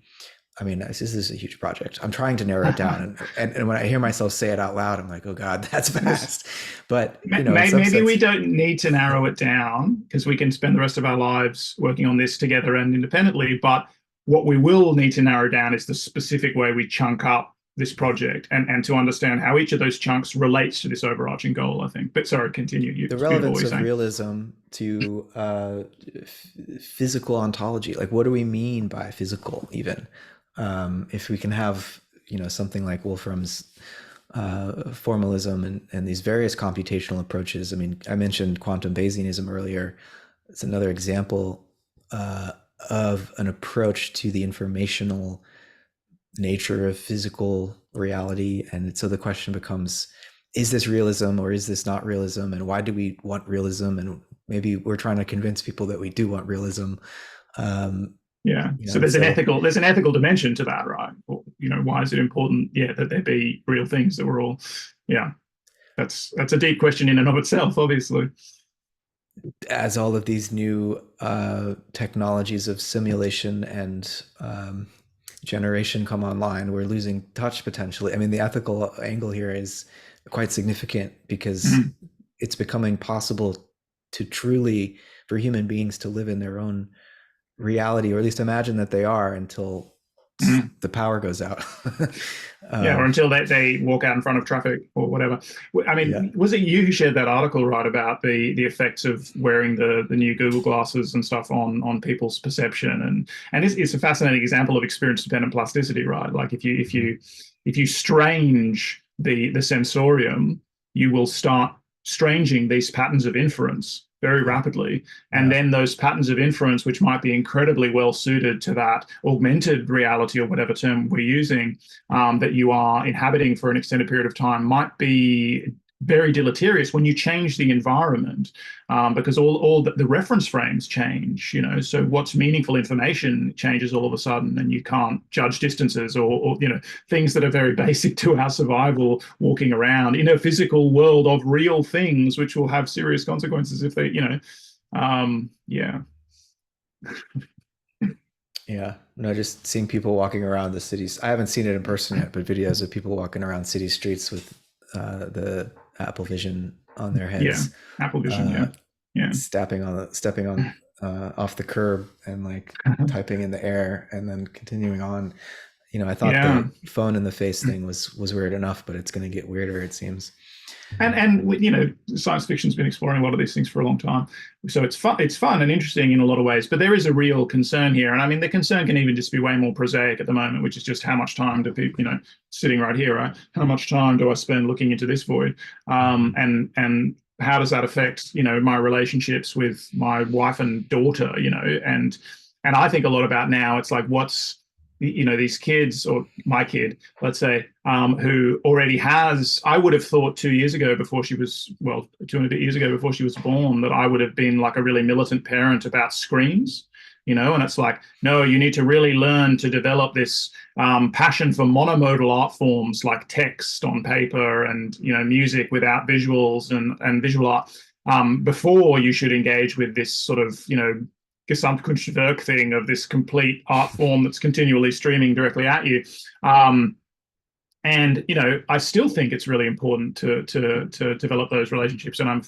I mean, this is a huge project. I'm trying to narrow it down, and when I hear myself say it out loud, I'm like, "Oh God, that's vast." But maybe we don't need to narrow it down because we can spend the rest of our lives working on this together and independently. But what we will need to narrow down is the specific way we chunk up this project, and to understand how each of those chunks relates to this overarching goal, I think. But sorry, continue. The It's beautiful what relevance you're of saying. realism to physical ontology. Like, what do we mean by physical? Even if we can have, something like Wolfram's formalism and these various computational approaches. I mean, I mentioned quantum Bayesianism earlier. It's another example of an approach to the informational nature of physical reality. And so the question becomes, is this realism or is this not realism? And why do we want realism? And maybe we're trying to convince people that we do want realism. Yeah. So there's an ethical dimension to that, right? Or, why is it important? Yeah, that there be real things that we're all. Yeah, that's a deep question in and of itself, obviously. As all of these new technologies of simulation and generation come online, we're losing touch potentially. I mean, the ethical angle here is quite significant because it's becoming possible to truly, for human beings to live in their own reality, or at least imagine that they are, until the power goes out. Or until they walk out in front of traffic or whatever. I mean, was it you who shared that article, right, about the effects of wearing the new Google glasses and stuff on people's perception? And it's a fascinating example of experience dependent plasticity, right? Like if you strange the sensorium, you will start stranging these patterns of inference very rapidly. And then those patterns of inference, which might be incredibly well suited to that augmented reality or whatever term we're using, that you are inhabiting for an extended period of time, might be very deleterious when you change the environment, because all the reference frames change, so what's meaningful information changes all of a sudden, and you can't judge distances or things that are very basic to our survival walking around in a physical world of real things, which will have serious consequences if they, yeah. Yeah, no, just seeing people walking around the cities. I haven't seen it in person yet, but videos of people walking around city streets with the Apple Vision on their heads. Yeah, Apple Vision. Yeah. Stepping on off the curb and like typing in the air and then continuing on. I thought the phone in the face thing was weird enough, but it's going to get weirder, it seems. And science fiction's been exploring a lot of these things for a long time, so it's fun and interesting in a lot of ways. But there is a real concern here, and I mean the concern can even just be way more prosaic at the moment, which is just how much time do people, sitting right here, right? How much time do I spend looking into this void, and how does that affect my relationships with my wife and daughter, and I think a lot about now. It's like what's these kids, or my kid, let's say, who already has, I would have thought 2 years ago before she was, 2.5 years ago before she was born, that I would have been like a really militant parent about screens, and it's like, no, you need to really learn to develop this passion for monomodal art forms like text on paper and, music without visuals and visual art, before you should engage with this sort of, Gesamtkunstwerk thing of this complete art form that's continually streaming directly at you. And I still think it's really important to develop those relationships, and I'm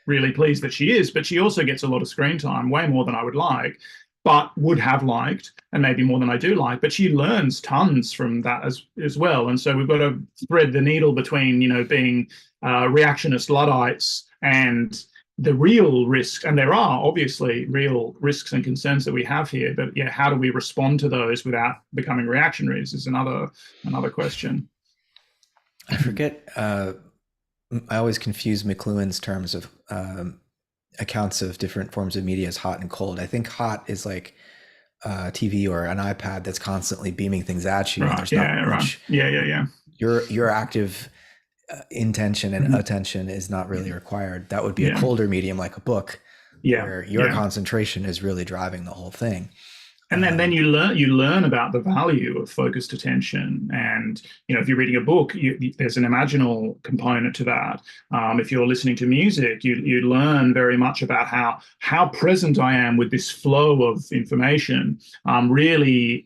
really pleased that she is. But she also gets a lot of screen time, way more than I would like, but would have liked, and maybe more than I do like. But she learns tons from that as well. And so we've got to thread the needle between being reactionist Luddites and the real risks, and there are obviously real risks and concerns that we have here, but how do we respond to those without becoming reactionaries is another question. I forget, I always confuse McLuhan's terms of accounts of different forms of media as hot and cold. I think hot is like TV or an iPad that's constantly beaming things at you. Right. There's not much. Yeah. Your active intention and attention is not really required. That would be a colder medium like a book, where your concentration is really driving the whole thing. And then you learn about the value of focused attention. And if you're reading a book, there's an imaginal component to that. If you're listening to music, you learn very much about how present I am with this flow of information. Really,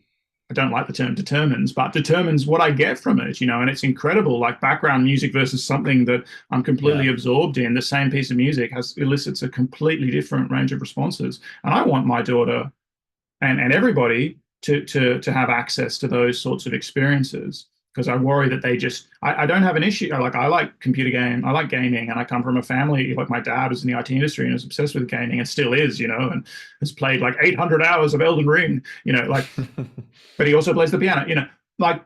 I don't like the term determines, but determines what I get from it, and it's incredible. Like background music versus something that I'm completely absorbed in. The same piece of music elicits a completely different range of responses. And I want my daughter and everybody to have access to those sorts of experiences. because I worry that they just I don't have an issue. I like computer game, I like gaming, and I come from a family like my dad was in the IT industry and was obsessed with gaming and still is, and has played like 800 hours of Elden Ring, like, but he also plays the piano, like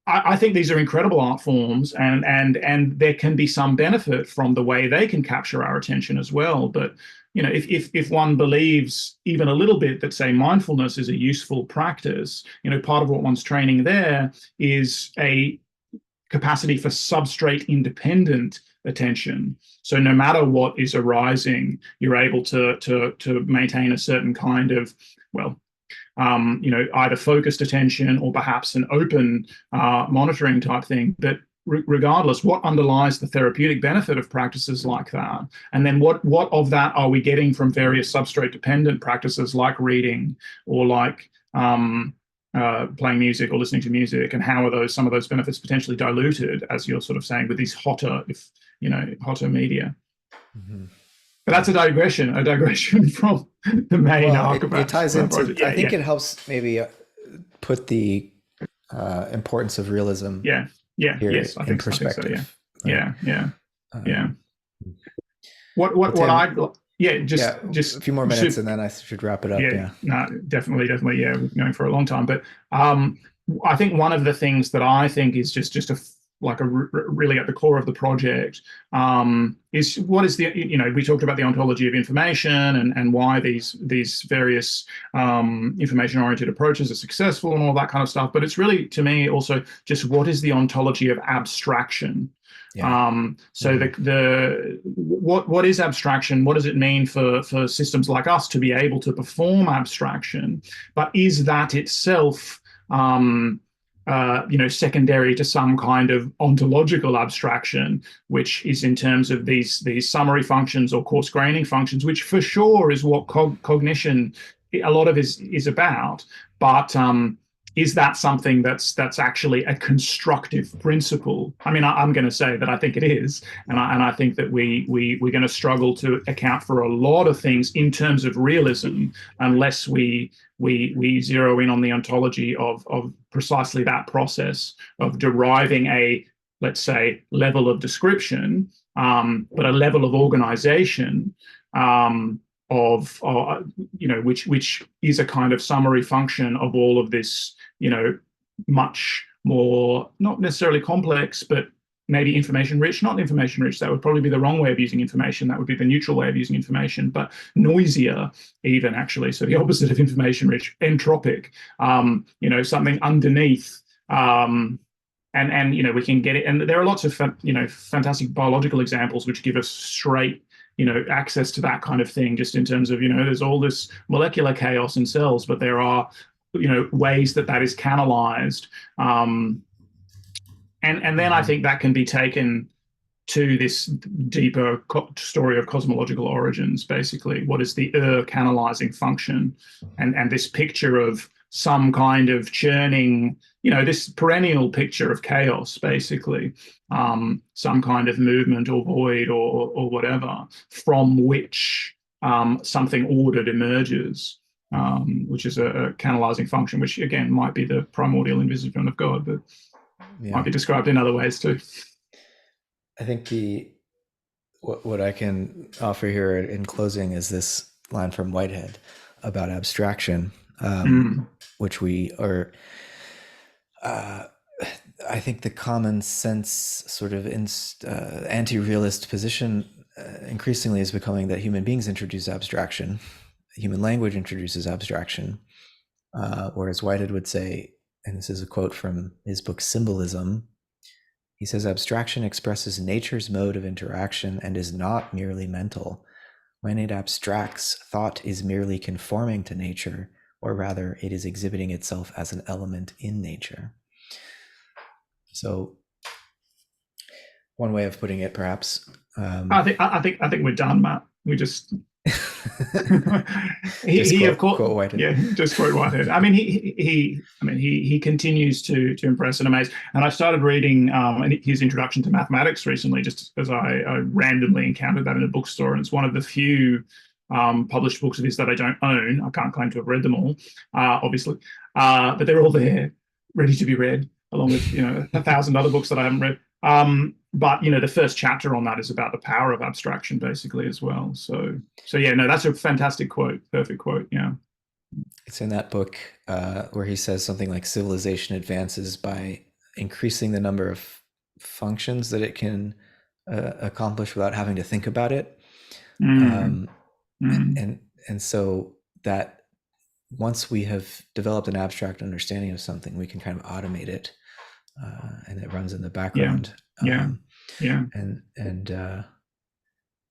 I think these are incredible art forms, and there can be some benefit from the way they can capture our attention as well. But if one believes even a little bit that, say, mindfulness is a useful practice, part of what one's training there is a capacity for substrate independent attention. So no matter what is arising, you're able to maintain a certain kind of, well, either focused attention or perhaps an open monitoring type thing. But regardless, what underlies the therapeutic benefit of practices like that? And then what of that are we getting from various substrate dependent practices like reading or like playing music or listening to music? And how are some of those benefits potentially diluted, as you're sort of saying, with these hotter media? Mm-hmm. But that's a digression from the main arc of it ties into. I think it helps maybe put the importance of realism. Yes, I in think perspective. So, yeah. Just a few more minutes, and then I should wrap it up. No, definitely. Yeah, we're going for a long time, but I think one of the things that I think is just really at the core of the project is what is we talked about the ontology of information and why these various information-oriented approaches are successful and all that kind of stuff. But it's really, to me, also just what is the ontology of abstraction? So what is abstraction? What does it mean for systems like us to be able to perform abstraction? But is that itself secondary to some kind of ontological abstraction, which is in terms of these summary functions or coarse graining functions, which for sure is what cognition a lot of is about. But is that something that's actually a constructive principle? I mean, I'm going to say that I think it is, and I think that we're going to struggle to account for a lot of things in terms of realism unless we zero in on the ontology of precisely that process of deriving a, let's say, level of description, but a level of organization which is a kind of summary function of all of this, much more, not necessarily complex, but maybe information rich, not information rich. That would probably be the wrong way of using information. That would be the neutral way of using information, but noisier even, actually. So the opposite of information rich, entropic, something underneath. And we can get it. And there are lots of, fantastic biological examples which give us straight, access to that kind of thing, just in terms of, there's all this molecular chaos in cells, but there are, ways that is canalized. And then I think that can be taken to this deeper story of cosmological origins, basically. What is the canalizing function? And this picture of some kind of churning, this perennial picture of chaos, basically, some kind of movement or void or whatever, from which something ordered emerges, which is a canalizing function, which again might be the primordial envisagement of God, but might be described in other ways too. I think what I can offer here in closing is this line from Whitehead about abstraction, which we are. I think the common sense sort of anti-realist position increasingly is becoming that human beings introduce abstraction, human language introduces abstraction, whereas Whitehead would say, and this is a quote from his book Symbolism, he says, abstraction expresses nature's mode of interaction and is not merely mental. When it abstracts, thought is merely conforming to nature, or rather, it is exhibiting itself as an element in nature. So, one way of putting it, perhaps. I think we're done, Matt. We just. Of course, quote Whitehead. Yeah, just quote Whitehead. I mean, he continues to impress and amaze. And I started reading his introduction to mathematics recently, just as I randomly encountered that in a bookstore, and it's one of the few published books of his that I don't own. I can't claim to have read them all, obviously, but they're all there, ready to be read. along with, 1,000 other books that I haven't read. But the first chapter on that is about the power of abstraction, basically, as well. So yeah, no, that's a fantastic quote, perfect quote. Yeah. It's in that book where he says something like civilization advances by increasing the number of functions that it can accomplish without having to think about it. Mm, Um, mm, and so that once we have developed an abstract understanding of something, we can kind of automate it, and it runs in the yeah, background. yeah, yeah, And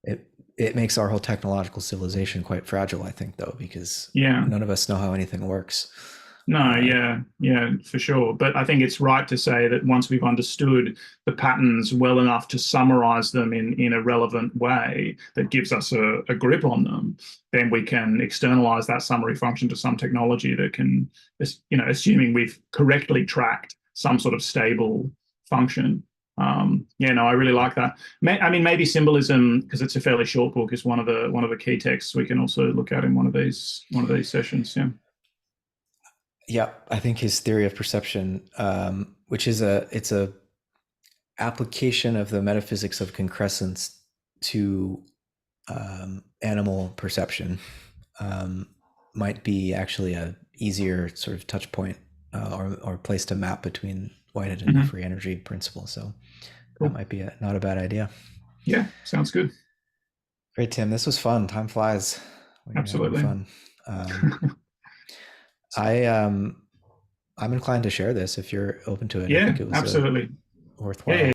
it it makes our whole technological civilization quite fragile, I think, though, because yeah. none of us know how anything works. No, yeah, yeah, for sure. But I think it's right to say that once we've understood the patterns well enough to summarize them in a relevant way that gives us a grip on them, then we can externalize that summary function to some technology that can, assuming we've correctly tracked some sort of stable function. Yeah, no, I really like that. I mean, maybe symbolism, because it's a fairly short book, is one of the key texts we can also look at in one of these sessions. Yeah. Yeah, I think his theory of perception, which is it's a application of the metaphysics of concrescence to animal perception, um, might be actually a easier sort of touch point, or place to map between Whitehead and the Mhm. free energy principle. So that Cool. might be not a bad idea. Yeah, sounds good. Great, Tim. This was fun. Time flies when you're having Absolutely. fun. I I'm inclined to share this if you're open to it. I Yeah, think it was a absolutely. Yeah, worthwhile. yeah.